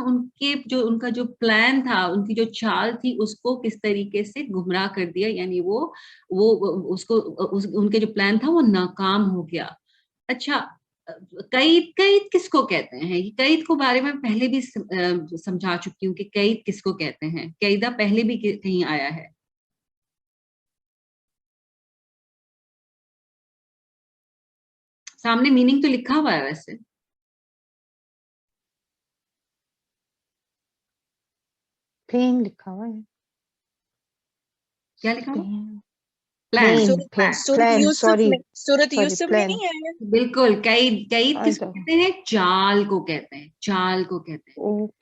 ان کا جو پلان تھا, ان کی جو چال تھی, اس کو کس طریقے سے گمراہ کر دیا, یعنی وہ ان کے جو پلان تھا وہ ناکام ہو گیا. اچھا, قید کس کو کہتے ہیں؟ قید کو بارے میں پہلے بھی سمجھا چکی ہوں کہ قید کس کو کہتے ہیں. قیدہ پہلے بھی کہیں آیا ہے. سامنے میننگ تو لکھا ہوا ہے ویسے. پلین لکھا ہوا ہے. کیا لکھا ہوا؟ سورۃ یوسف میں نہیں ہے. بالکل, قید کس کو کہتے ہیں؟ چال کو کہتے ہیں, چال کو کہتے ہیں,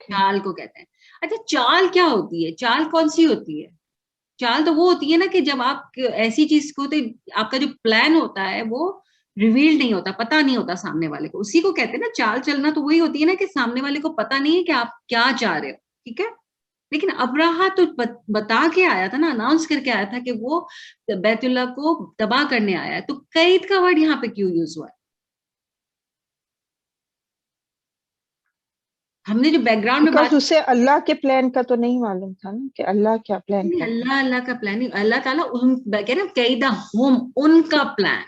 چال کو کہتے ہیں. اچھا, چال کیا ہوتی ہے؟ چال کون سی ہوتی ہے؟ چال تو وہ ہوتی ہے نا کہ جب آپ ایسی چیز کو, آپ کا جو پلان ہوتا ہے وہ ریویل نہیں ہوتا, پتا نہیں ہوتا سامنے والے کو, اسی کو کہتے ہیں نا چال چلنا. تو وہی ہوتی ہے نا کہ سامنے والے کو پتا نہیں ہے کہ آپ کیا چاہ رہے ہو, ٹھیک ہے. لیکن ابراہ تو بتا کے آیا تھا نا, اناؤنس کر کے آیا تھا کہ وہ بیت اللہ کو تباہ کرنے آیا ہے. تو قید کا ورڈ یہاں پہ کیوں یوز ہوا ہے؟ ہم نے جو بیک گراؤنڈ میں بات, اسے اللہ کے پلان کا تو نہیں معلوم تھا نا کہ اللہ کیا پلان کرتا ہے. اللہ کا پلان نہیں, اللہ تعالیٰ کہہ رہے قیدہم, ان کا پلان,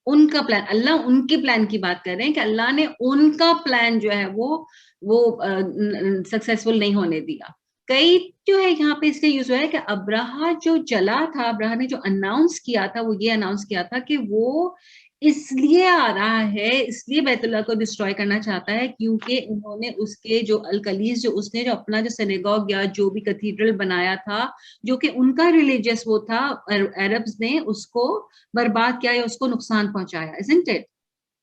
ان کا پلان, اللہ ان کے پلان کی بات کر رہے ہیں کہ اللہ نے ان کا پلان جو ہے وہ سکسیسفل نہیں ہونے دیا. قید جو ہے یہاں پہ اس لیے یوز ہوا ہے کہ ابراہ جو چلا تھا, ابراہ نے جو اناؤنس کیا تھا وہ یہ اناؤنس کیا تھا کہ وہ اس لیے آ رہا ہے, اس لیے بیت اللہ کو ڈسٹروائے کرنا چاہتا ہے کیونکہ انہوں نے اس کے جو الکلیس, جو اس نے جو اپنا جو سینیگوگ یا جو بھی کیتھیڈرل بنایا تھا, جو کہ ان کا ریلیجیس وہ تھا, عربز نے اس کو برباد کیا یا اس کو نقصان پہنچایا, isn't it؟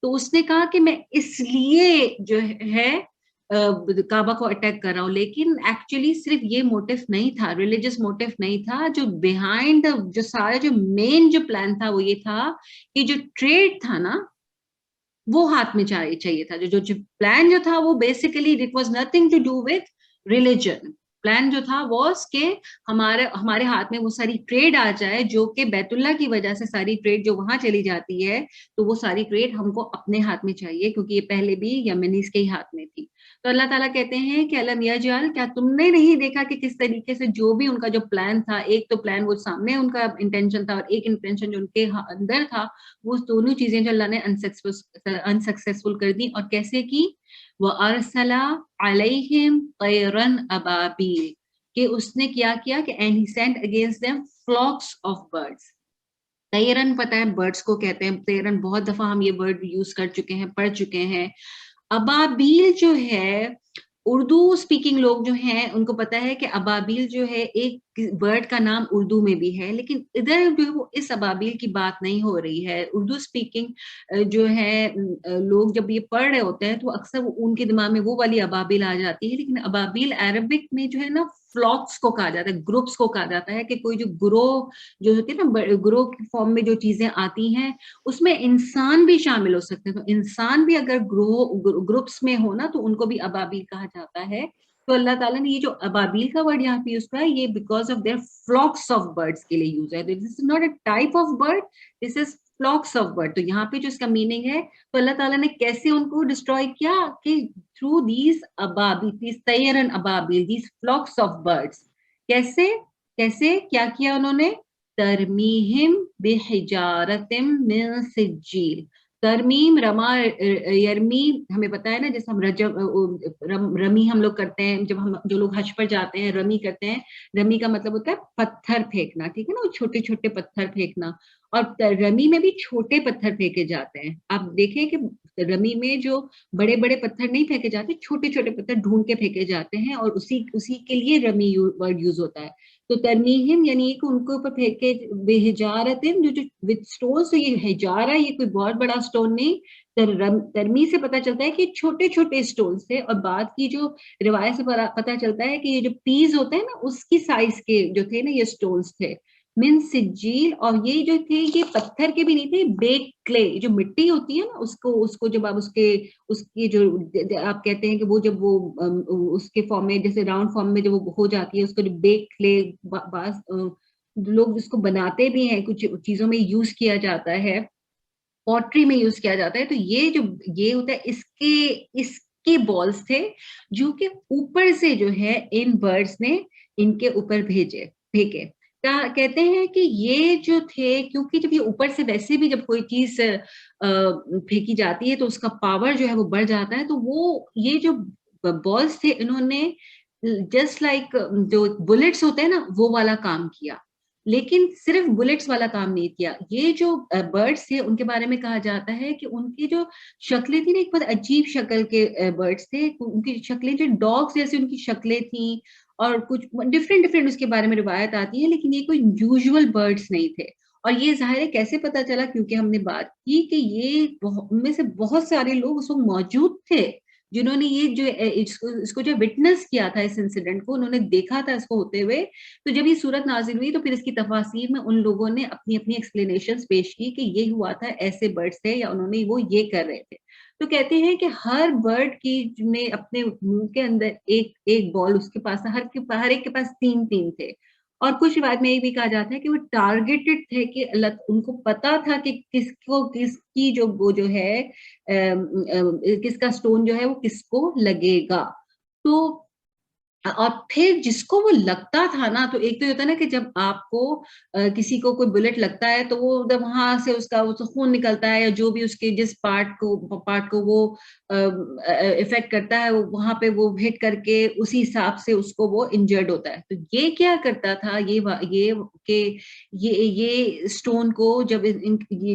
تو اس نے کہا کہ میں اس لیے جو ہے کعبہ کو اٹیک کر رہا ہوں, لیکن ایکچولی صرف یہ موٹیو نہیں تھا, ریلیجس موٹیو نہیں تھا. جو بیہائنڈ جو سارا جو مین جو پلان تھا وہ یہ تھا کہ جو ٹریڈ تھا نا وہ ہاتھ میں چاہیے تھا. جو پلان جو تھا وہ basically it was nothing to do with religion. Plan جو تھا واز کہ ہمارے ہاتھ میں وہ ساری ٹریڈ آ جائے, جو کہ بیت اللہ کی وجہ سے ساری ٹریڈ جو وہاں چلی جاتی ہے, تو وہ ساری ٹریڈ ہم کو اپنے ہاتھ میں چاہیے, کیونکہ یہ پہلے بھی یمنیز کے ہی ہاتھ میں تھی. تو اللہ تعالیٰ کہتے ہیں کہ الم یجعل, کیا تم نے نہیں دیکھا کہ کس طریقے سے جو بھی ان کا جو پلان تھا, ایک تو پلان وہ سامنے ان کا انٹینشن تھا, اور ایک انٹینشن جو ان کے اندر تھا, وہ دونوں چیزیں جو اللہ نے انسکسیسفل کر دی. اور کیسے کی؟ وَأَرْسَلَ عَلَيْهِمْ طَيْرًا أَبَابِيلَ, کہ اس نے کیا کہ and he sent against them flocks of birds. طیرن پتہ ہے برڈس کو کہتے ہیں, طیرن بہت دفعہ ہم یہ ورڈ یوز کر چکے ہیں, پڑھ چکے ہیں. ابابیل جو ہے, اردو اسپیکنگ لوگ جو ہیں ان کو پتا ہے کہ ابابیل جو ہے ایک برڈ کا نام اردو میں بھی ہے, لیکن ادھر جو ہے وہ اس ابابیل کی بات نہیں ہو رہی ہے. اردو اسپیکنگ جو ہے لوگ جب یہ پڑھ رہے ہوتے ہیں تو اکثر ان کے دماغ میں وہ والی ابابیل آ جاتی ہے, لیکن ابابیل عربک میں جو ہے نا فلاکس کو کہا جاتا ہے, گروپس کو کہا جاتا ہے, کہ کوئی جو گروہ جو ہوتی ہے نا, گروہ کی فارم میں جو چیزیں آتی ہیں اس میں انسان بھی شامل ہو سکتے ہیں. تو انسان بھی اگر گروپس میں ہو نا تو ان کو بھی ابابیل کہا جاتا ہے. تو اللہ تعالیٰ نے یہ جو ابابیل کا ورڈ یہاں پہ یوز کرا ہے, یہ because of their flocks of birds کے لیے یوز ہے. This is not a type of bird, this is flocks of bird. تو یہاں پہ جو اس کا میننگ ہے, تو اللہ تعالیٰ نے کیسے ان کو ڈسٹروائے کیا, کہ تھرو دیز ابابیل, دیز طیرن ابابیل, دیز فلاکس آف برڈس. کیسے کیا انہوں نے, ترمیہم بحجارت من سجیل. ترمیم رما یرمی, ہمیں پتا ہے نا جیسے ہم رمی ہم لوگ کرتے ہیں, جب ہم جو لوگ حج پر جاتے ہیں رمی کرتے ہیں, رمی کا مطلب ہوتا ہے پتھر پھینکنا, ٹھیک ہے نا, وہ چھوٹے چھوٹے پتھر پھینکنا. اور رمی میں بھی چھوٹے پتھر پھینکے جاتے ہیں. آپ دیکھیں کہ رمی میں جو بڑے بڑے پتھر نہیں پھینکے جاتے, چھوٹے چھوٹے پتھر ڈھونڈ کے پھینکے جاتے ہیں, اور اسی کے لیے رمی ورڈ یوز ہوتا ہے. تو ترمیہم یعنی کہ ان کے اوپر پھینکے بحجارت, جو وتھ اسٹونز. تو یہ حجارہ یہ کوئی بہت بڑا اسٹون نہیں, ترمی سے پتہ چلتا ہے کہ چھوٹے چھوٹے اسٹونز تھے. اور بعد کی جو روایت سے پتہ چلتا ہے کہ یہ جو پیز ہوتے ہیں نا اس کی سائز کے جو تھے نا یہ اسٹونز تھے, من سجیل. اور یہ جو تھے یہ پتھر کے بھی نہیں تھے, بیک کلے, جو مٹی ہوتی ہے نا اس کو جب آپ اس کی جو آپ کہتے ہیں کہ وہ جب وہ اس کے فارم میں جیسے راؤنڈ فارم میں جب وہ ہو جاتی ہے, اس کو جو بیک کلے, لوگ اس کو بناتے بھی ہیں, کچھ چیزوں میں یوز کیا جاتا ہے, پوٹری میں یوز کیا جاتا ہے. تو یہ ہوتا ہے اس کے بالز تھے جو کہ اوپر سے جو ہے ان برڈز نے ان کے اوپر پھینکے. کہتے ہیں کہ یہ جو تھے, کیونکہ جب یہ اوپر سے ویسے بھی جب کوئی چیز پھینکی جاتی ہے تو اس کا پاور جو ہے وہ بڑھ جاتا ہے. تو وہ یہ جو بالز تھے انہوں نے جسٹ لائک جو بلٹس ہوتے ہیں نا وہ والا کام کیا, لیکن صرف بلٹس والا کام نہیں کیا. یہ جو برڈس تھے ان کے بارے میں کہا جاتا ہے کہ ان کی جو شکلیں تھیں نا, ایک بہت عجیب شکل کے برڈس تھے. ان کی شکلیں جو ڈاگس جیسے ان کی شکلیں تھیں, اور کچھ ڈفرینٹ اس کے بارے میں روایت آتی ہے, لیکن یہ کوئی یوزول برڈس نہیں تھے. اور یہ ظاہر ہے کیسے پتا چلا, کیونکہ ہم نے بات کی کہ یہ ان میں سے بہت سارے لوگ اس وقت موجود تھے جنہوں نے یہ جو اس کو جو وٹنس کیا تھا, اس انسیڈنٹ کو انہوں نے دیکھا تھا اس کو ہوتے ہوئے. تو جب یہ صورت نازل ہوئی تو پھر اس کی تفاسیر میں ان لوگوں نے اپنی ایکسپلینیشنز پیش کی کہ یہ ہوا تھا, ایسے برڈس تھے, یا انہوں نے وہ یہ کر رہے تھے. تو کہتے ہیں کہ ہر برڈ کی نے اپنے منہ کے اندر ایک بال اس کے پاس, ہر ایک کے پاس 3 تھے. اور کچھ روایت میں یہ بھی کہا جاتا ہے کہ وہ ٹارگیٹڈ تھے, کہ ان کو پتا تھا کہ کس کی جو وہ جو ہے کس کا سٹون جو ہے وہ کس کو لگے گا. تو اور پھر جس کو وہ لگتا تھا نا, تو ایک تو یہ ہوتا ہے نا کہ جب آپ کو کسی کو کوئی بلٹ لگتا ہے تو وہ جب وہاں سے اس کا خون نکلتا ہے, یا جو بھی اس کے جس پارٹ کو وہ افیکٹ کرتا ہے, وہاں پہ وہ ہٹ کر کے اسی حساب سے اس کو وہ انجرڈ ہوتا ہے. تو یہ کیا کرتا تھا, یہ اسٹون کو جب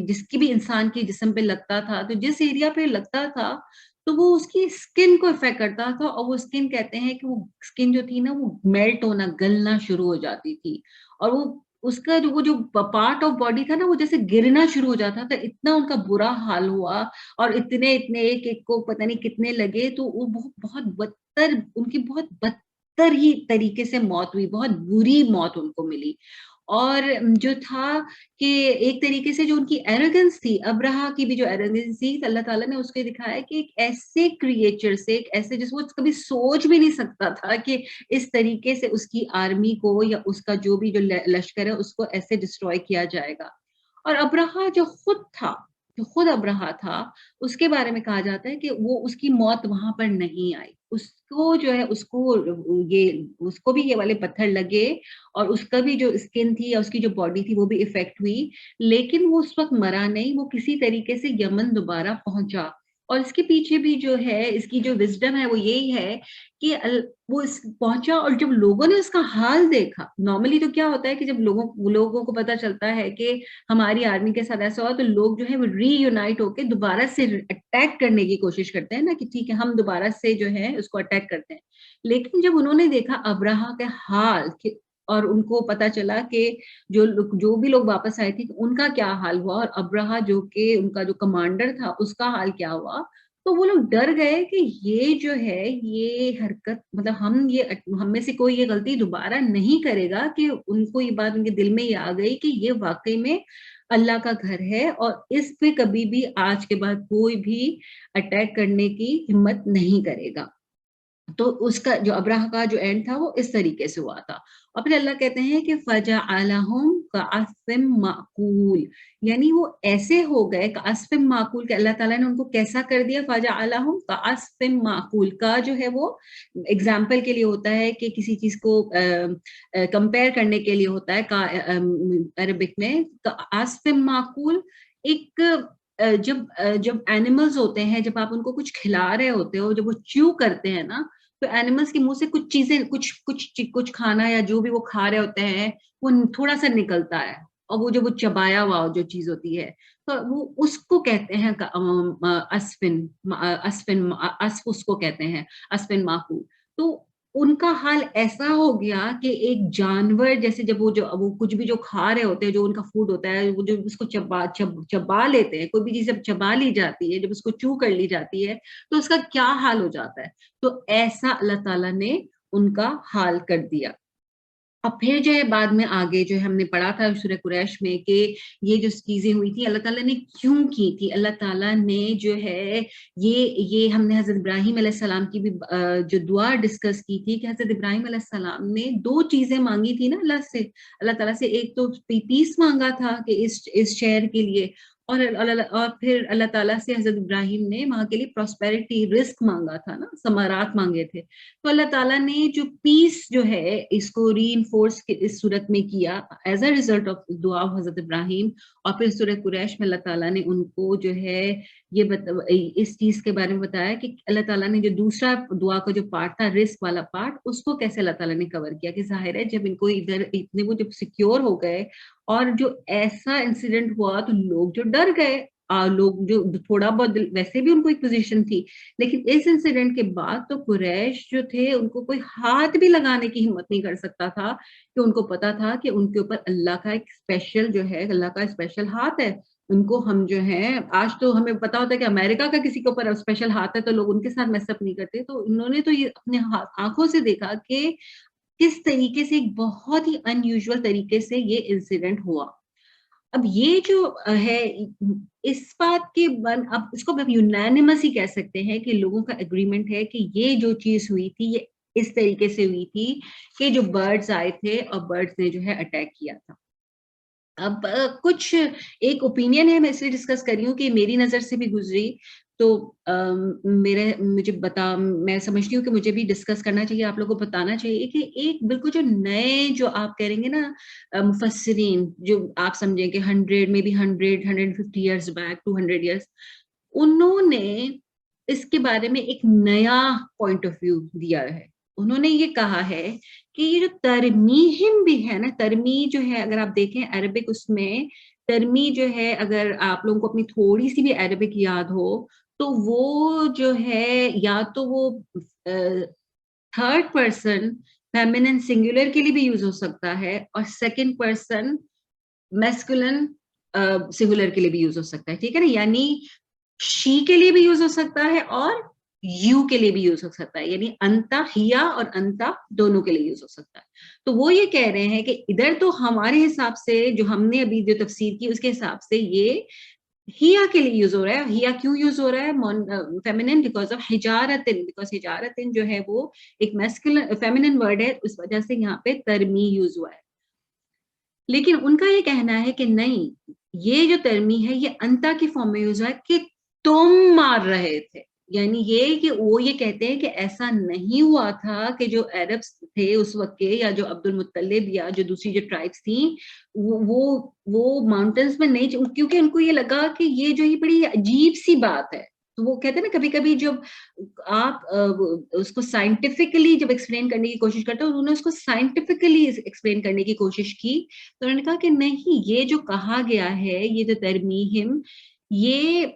جس کی بھی انسان کے جسم پہ لگتا تھا, تو جس ایریا پہ لگتا تھا تو وہ اس کی اسکن کو افیکٹ کرتا تھا. اور وہ اسکن کہتے ہیں کہ وہ اسکن جو تھی نا وہ میلٹ ہونا, گلنا شروع ہو جاتی تھی, اور وہ اس کا جو پارٹ آف باڈی تھا نا وہ جیسے گرنا شروع ہو جاتا تھا. اتنا ان کا برا حال ہوا, اور اتنے ایک کو پتہ نہیں کتنے لگے. تو وہ بہت بدتر, ان کی بہت بدتر ہی طریقے سے موت ہوئی, بہت بری موت ان کو ملی. اور جو تھا کہ ایک طریقے سے جو ان کی ایروگنس تھی, ابرہا کی بھی جو ایروگنس تھی, اللہ تعالیٰ نے اس کو دکھایا کہ ایک ایسے کریچر سے, ایک ایسے جس وہ کبھی سوچ بھی نہیں سکتا تھا کہ اس طریقے سے اس کی آرمی کو یا اس کا جو بھی جو لشکر ہے اس کو ایسے ڈسٹروائے کیا جائے گا. اور ابرہا جو خود ابرہا تھا, اس کے بارے میں کہا جاتا ہے کہ وہ اس کی موت وہاں پر نہیں آئی. اس کو جو ہے اس کو بھی یہ والے پتھر لگے, اور اس کا بھی جو اسکن تھی یا اس کی جو باڈی تھی وہ بھی افیکٹ ہوئی, لیکن وہ اس وقت مرا نہیں. وہ کسی طریقے سے یمن دوبارہ پہنچا. اور اس کے پیچھے بھی جو ہے اس کی جو وزڈم ہے وہ یہی ہے کہ وہ پہنچا, اور جب لوگوں نے اس کا حال دیکھا, نارملی تو کیا ہوتا ہے کہ جب لوگوں کو پتا چلتا ہے کہ ہماری آرمی کے ساتھ ایسا ہوا, تو لوگ جو ہے وہ ری یونائٹ ہو کے دوبارہ سے اٹیک کرنے کی کوشش کرتے ہیں نا, کہ ٹھیک ہے ہم دوبارہ سے جو ہے اس کو اٹیک کرتے ہیں. لیکن جب انہوں نے دیکھا ابرہا کے حال اور ان کو پتا چلا کہ جو بھی لوگ واپس آئے تھے ان کا کیا حال ہوا، اور ابرہا جو کہ ان کا جو کمانڈر تھا اس کا حال کیا ہوا. تو وہ لوگ ڈر گئے کہ یہ جو ہے یہ حرکت مطلب ہم میں سے کوئی یہ غلطی دوبارہ نہیں کرے گا، کہ ان کو یہ بات ان کے دل میں یہ آ گئی کہ یہ واقعی میں اللہ کا گھر ہے اور اس پہ کبھی بھی آج کے بعد کوئی بھی اٹیک کرنے کی ہمت نہیں کرے گا. تو اس کا جو ابراہ کا جو اینڈ تھا وہ اس طریقے سے ہوا تھا. اور پھر اللہ کہتے ہیں کہ فَجَعَلَهُمْ كَعَصْفٍ مَأْكُولٍ، یعنی وہ ایسے ہو گئے کَعَصْفٍ مَأْكُولٍ کہ اللہ تعالیٰ نے ان کو کیسا کر دیا. فَجَعَلَهُمْ كَعَصْفٍ مَأْكُولٍ کا جو ہے وہ ایگزامپل کے لیے ہوتا ہے کہ کسی چیز کو کمپیئر کرنے کے لیے ہوتا ہے عربک میں. کَعَصْفٍ مَأْكُولٍ ایک جب اینیملز ہوتے ہیں، جب آپ ان کو کچھ کھلا رہے ہوتے ہو، جب وہ چیو کرتے ہیں نا، تو اینیملز کے منہ سے کچھ چیزیں کچھ کھانا یا جو بھی وہ کھا رہے ہوتے ہیں وہ تھوڑا سا نکلتا ہے، اور وہ جو وہ چبایا ہوا جو چیز ہوتی ہے تو وہ اس کو کہتے ہیں اسف اس کو کہتے ہیں اسفن ماکول. تو ان کا حال ایسا ہو گیا کہ ایک جانور جیسے جب وہ کچھ بھی جو کھا رہے ہوتے ہیں، جو ان کا فوڈ ہوتا ہے، وہ جو اس کو چبا لیتے ہیں، کوئی بھی چیز جب چبا لی جاتی ہے، جب اس کو چو کر لی جاتی ہے تو اس کا کیا حال ہو جاتا ہے. تو ایسا اللہ تعالیٰ نے ان کا حال کر دیا. اور پھر جو ہے بعد میں آگے جو ہے ہم نے پڑھا تھا سورہ قریش میں کہ یہ جو چیزیں ہوئی تھی اللہ تعالیٰ نے کیوں کی تھی. اللہ تعالیٰ نے جو ہے یہ ہم نے حضرت ابراہیم علیہ السلام کی بھی جو دعا ڈسکس کی تھی کہ حضرت ابراہیم علیہ السلام نے 2 چیزیں مانگی تھی نا اللہ تعالیٰ سے. ایک تو پیس مانگا تھا کہ اس شہر کے لیے، اور پھر اللہ تعالیٰ سے حضرت ابراہیم نے وہاں کے لیے پراسپیرٹی رزق مانگا تھا نا، ثمرات مانگے تھے. تو اللہ تعالیٰ نے جو پیس جو ہے اس کو ری انفورس اس صورت میں کیا ایز اے ریزلٹ آف دعا حضرت ابراہیم. اور پھر سورہ قریش میں اللہ تعالیٰ نے ان کو جو ہے یہ اس چیز کے بارے میں بتایا کہ اللہ تعالیٰ نے جو دوسرا دعا کا جو پارٹ تھا رزق والا پارٹ، اس کو کیسے اللہ تعالیٰ نے کور کیا. کہ ظاہر ہے جب ان کو ادھر اتنے وہ جب سیکیور ہو گئے اور جو ایسا انسیڈنٹ ہوا تو لوگ جو ڈر گئے، لوگ جو تھوڑا بہت ویسے بھی ان کو ایک پوزیشن تھی، لیکن اس انسیڈنٹ کے بعد تو قریش جو تھے ان کو کوئی ہاتھ بھی لگانے کی ہمت نہیں کر سکتا تھا، کہ ان کو پتا تھا کہ ان کے اوپر اللہ کا ایک اسپیشل جو ہے اللہ کا اسپیشل ہاتھ ہے. ان کو ہم جو ہے آج تو ہمیں پتا ہوتا ہے کہ امریکہ کا کسی کے اوپر اسپیشل ہاتھ ہے تو لوگ ان کے ساتھ میس اپ نہیں کرتے. تو انہوں نے تو یہ اپنے آنکھوں سے دیکھا کہ کس طریقے سے ایک بہت ہی ان یوزول طریقے سے یہ انسیڈنٹ ہوا. اب یہ جو ہے اس بات کے اب اس کو یونانیمس ہی کہہ سکتے ہیں کہ لوگوں کا اگریمنٹ ہے کہ یہ جو چیز ہوئی تھی یہ اس طریقے سے ہوئی تھی کہ جو برڈز آئے تھے اور برڈز نے جو ہے اٹیک کیا تھا. اب کچھ ایک اوپینین ہے، میں اس لیے ڈسکس کر رہی ہوں کہ میری نظر سے بھی گزری، تو میں سمجھتی ہوں کہ مجھے بھی ڈسکس کرنا چاہیے، آپ لوگوں کو بتانا چاہیے کہ ایک بالکل جو نئے جو آپ کہہ رہیں گے نا مفسرین، جو آپ سمجھیں کہ 150 ایئرز بیک 200 ایئرس، انہوں نے اس کے بارے میں ایک نیا پوائنٹ آف ویو دیا ہے. انہوں نے یہ کہا ہے کہ یہ جو ترمیہم بھی ہے نا، ترمی جو ہے اگر آپ دیکھیں عربک، اس میں ترمی جو ہے اگر آپ لوگوں کو اپنی تھوڑی سی بھی عربک یاد ہو تو وہ جو ہے یا تو وہ تھرڈ پرسن فیمینن سنگولر کے لیے بھی یوز ہو سکتا ہے، اور سیکنڈ پرسن میسکولن سنگولر کے لیے بھی یوز ہو سکتا ہے. ٹھیک ہے نا، یعنی شی کے لیے بھی یوز ہو سکتا ہے اور یو کے لیے بھی یوز ہو سکتا ہے، یعنی انتا ہیا اور انتا دونوں کے لیے یوز ہو سکتا ہے. تو وہ یہ کہہ رہے ہیں کہ ادھر تو ہمارے حساب سے جو ہم نے ابھی جو تفسیر کی اس کے حساب سے یہ ہیا کے لیے یوز ہو رہا ہے. ہیا کیوں یوز ہو رہا ہے فیمینن؟ بیکاز آف حجارتن، بیکاز حجارتن جو ہے وہ ایک میسکولن فیمینن ورڈ ہے، اس وجہ سے یہاں پہ ترمی یوز ہوا ہے. لیکن ان کا یہ کہنا ہے کہ نہیں، یہ جو ترمی ہے یہ انتا کی فارم میں یوز ہوا ہے کہ تم مار رہے تھے. یعنی یہ کہ وہ یہ کہتے ہیں کہ ایسا نہیں ہوا تھا کہ جو عربس تھے اس وقت کے، یا جو عبد المطلب یا جو دوسری جو ٹرائبس تھیں وہ ماؤنٹینس میں نہیں، کیونکہ ان کو یہ لگا کہ یہ جو ہی بڑی عجیب سی بات ہے. تو وہ کہتے ہیں نا کبھی کبھی جب آپ اس کو سائنٹیفکلی جب ایکسپلین کرنے کی کوشش کرتے ہیں، انہوں نے اس کو سائنٹیفکلی ایکسپلین کرنے کی کوشش کی. تو انہوں نے کہا کہ نہیں، یہ جو کہا گیا ہے، یہ جو ترمیہم، یہ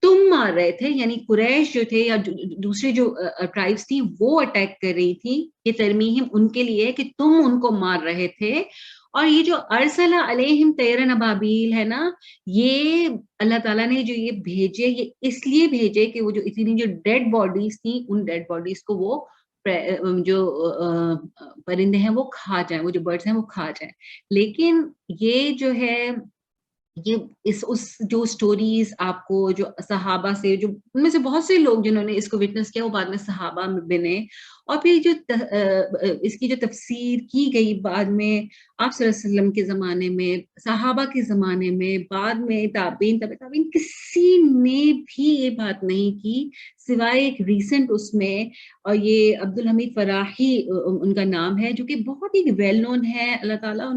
تم مار رہے تھے، یعنی قریش جو تھے یا دوسرے جو ٹرائبس تھی وہ اٹیک کر رہی تھی. یہ ترمیم ان کے لیے کہ تم ان کو مار رہے تھے. اور یہ جو ارسل علیہم طیرا ابابیل ہے نا، یہ اللہ تعالیٰ نے جو یہ بھیجے، یہ اس لیے بھیجے کہ وہ جو اتنی جو ڈیڈ باڈیز تھیں ان ڈیڈ باڈیز کو وہ جو پرندے ہیں وہ کھا جائیں، وہ جو برڈز ہیں وہ کھا جائیں. لیکن یہ جو ہے یہ اس جو سٹوریز آپ کو جو صحابہ سے، جو ان میں سے بہت سے لوگ جنہوں نے اس کو وٹنس کیا وہ بعد میں صحابہ میں بنے، اور پھر جو اس کی جو تفسیر کی گئی بعد میں آپ صلی اللہ علیہ وسلم کے زمانے میں، صحابہ کے زمانے میں، بعد میں تابعین تبع تابعین، کسی نے بھی یہ بات نہیں کی سوائے ایک ریسنٹ اس میں. اور یہ عبدالحمید فراحی ان کا نام ہے، جو کہ بہت ہی ویل نون ہے. اللہ تعالیٰ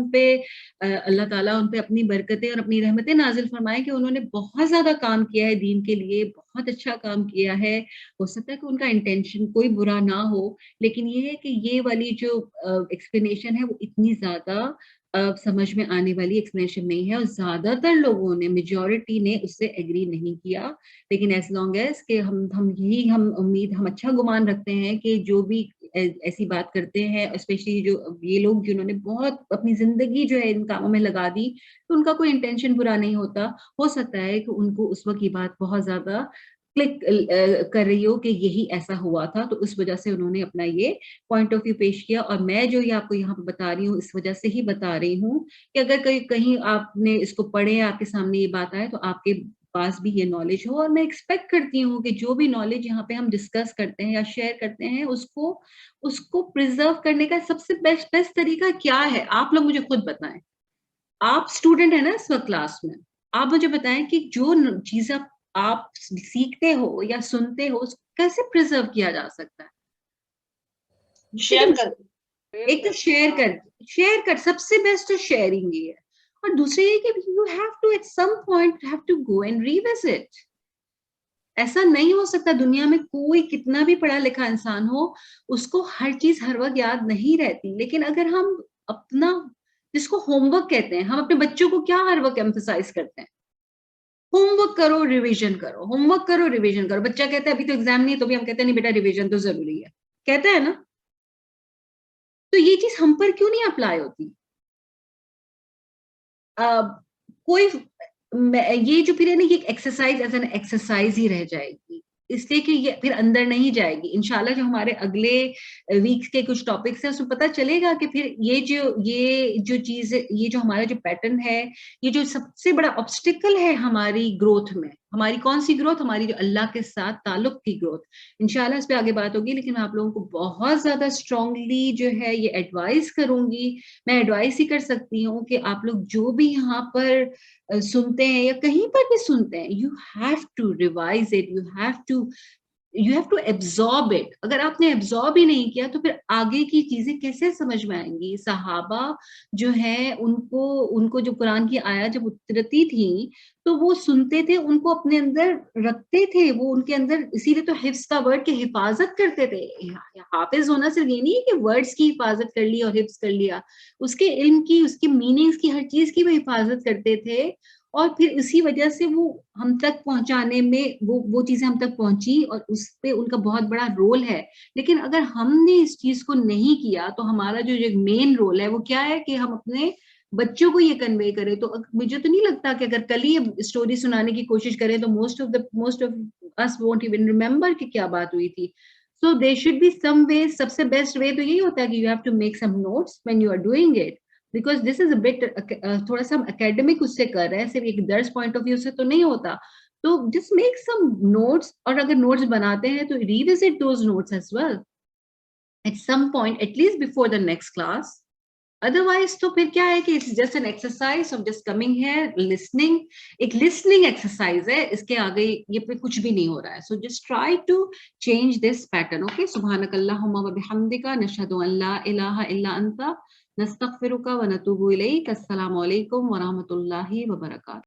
ان پہ اپنی برکتیں اور اپنی رحمتیں نازل فرمائے کہ انہوں نے بہت زیادہ کام کیا ہے دین کے لیے، بہت اچھا کام کیا ہے. ہو سکتا ہے کہ ان کا انٹینشن کوئی برا نہ ہو، لیکن یہ ہے کہ یہ والی جو ایکسپلینیشن ہے وہ اتنی زیادہ سمجھ میں آنے والی ایکسپلینیشن نہیں ہے، اور زیادہ تر لوگوں نے، میجورٹی نے اس سے ایگری نہیں کیا. لیکن ایز لانگ ایز کہ ہم اچھا گمان رکھتے ہیں کہ جو بھی ایسی بات کرتے ہیں، اسپیشلی جو یہ لوگ جنہوں نے بہت اپنی زندگی جو ہے ان کاموں میں لگا دی، تو ان کا کوئی انٹینشن برا نہیں ہوتا. ہو سکتا ہے کہ ان کو اس وقت یہ بات بہت زیادہ کلک کر رہی ہو کہ یہی ایسا ہوا تھا، تو اس وجہ سے انہوں نے اپنا یہ پوائنٹ آف ویو پیش کیا. اور میں جو یہ آپ کو یہاں پہ بتا رہی ہوں اس وجہ سے ہی بتا رہی ہوں کہ اگر کہیں آپ نے اس کو پڑھے، آپ کے سامنے یہ بات آئے، تو آپ کے پاس بھی یہ نالج ہو. اور میں ایکسپیکٹ کرتی ہوں کہ جو بھی نالج یہاں پہ ہم ڈسکس کرتے ہیں یا شیئر کرتے ہیں، اس کو پرزرو کرنے کا سب سے بیسٹ طریقہ کیا ہے، آپ لوگ مجھے خود بتائیں. آپ اسٹوڈنٹ ہیں نا اس وقت کلاس میں، آپ مجھے بتائیں کہ جو چیزیں آپ سیکھتے ہو یا سنتے ہو اس کو کیسے پرزرو کیا جا سکتا ہے. شیئر کر ایک تو شیئر کر سب سے بیسٹ تو شیئرنگ ہی ہے. اور دوسری یہ کہ you have to at some point have to go and revisit. ایسا نہیں ہو سکتا دنیا میں کوئی کتنا بھی پڑھا لکھا انسان ہو، اس کو ہر چیز ہر وقت یاد نہیں رہتی. لیکن اگر ہم اپنا، جس کو ہوم ورک کہتے ہیں، ہم اپنے بچوں کو کیا ہر وقت ایمفسائز کرتے ہیں، ہوم ورک کرو ریویژن کرو، ہوم ورک کرو ریویژن کرو. بچہ کہتا ہے ابھی تو ایگزام نہیں ہے، تو بھی ہم کہتے ہیں نہیں بیٹا ریویژن تو ضروری ہے، کہتا ہے نا. تو یہ چیز ہم پر کیوں نہیں اپلائی ہوتی؟ کوئی یہ جو پھر ہے نا یہ ایکسرسائز ایز این ایکسرسائز ہی رہ جائے گی، اس لیے کہ یہ پھر اندر نہیں جائے گی. انشاءاللہ جو ہمارے اگلے ویکس کے کچھ ٹاپکس ہیں اس میں پتہ چلے گا کہ پھر یہ جو چیز، یہ جو ہمارا جو پیٹرن ہے، یہ جو سب سے بڑا آبسٹیکل ہے ہماری گروتھ میں، ہماری کون سی گروتھ، ہماری جو اللہ کے ساتھ تعلق کی گروتھ. انشاءاللہ اس پہ آگے بات ہوگی، لیکن میں آپ لوگوں کو بہت زیادہ اسٹرانگلی جو ہے یہ ایڈوائز کروں گی. میں ایڈوائز ہی کر سکتی ہوں کہ آپ لوگ جو بھی یہاں پر سنتے ہیں یا کہیں پر بھی سنتے ہیں، you have to revise it, you have to absorb it. اگر آپ نے ایبزارب ہی نہیں کیا تو پھر آگے کی چیزیں کیسے سمجھ میں آئیں گی. صحابہ جو ہیں ان کو جو قرآن کی آیات جب اترتی تھیں تو وہ سنتے تھے، ان کو اپنے اندر رکھتے تھے، وہ ان کے اندر، اسی لیے تو حفظ کا ورڈ کی حفاظت کرتے تھے. حافظ ہونا صرف یہ نہیں ہے کہ ورڈز کی حفاظت کر لی اور حفظ کر لیا، اس کے علم کی، اس کی میننگز کی، ہر چیز کی وہ حفاظت کرتے تھے. اور پھر اسی وجہ سے وہ ہم تک پہنچانے میں وہ چیزیں ہم تک پہنچی، اور اس پہ ان کا بہت بڑا رول ہے. لیکن اگر ہم نے اس چیز کو نہیں کیا تو ہمارا جو مین رول ہے وہ کیا ہے کہ ہم اپنے بچوں کو یہ کنوے کریں. تو مجھے تو نہیں لگتا کہ اگر کل ہی اسٹوری سنانے کی کوشش کریں تو most of us won't even remember کہ کیا بات ہوئی تھی. So there should be some way. سب سے بیسٹ وے تو یہی ہوتا ہے کہ you have to make some notes when you are doing it. Because this is a bit تھوڑا سا ہم اکیڈمک اس سے کر رہے ہیں، صرف ایک درس پوائنٹ آف ویو سے تو نہیں ہوتا. تو just make some notes، اور اگر نوٹس بناتے ہیں تو revisit those notes as well at some point, at least before the next class. Otherwise تو پھر کیا ہے کہ it's just an exercise of just coming here, listening. ایک listening exercise ہے، اس کے آگے یہ پہ کچھ بھی نہیں ہو رہا ہے. So just try to change this pattern. Okay, سبحانک اللہم و بحمدک، نشہد ان لا الہ الا انت، نستغفرک و نتوب الیک. السلام علیکم ورحمۃ اللہ وبرکاتہ.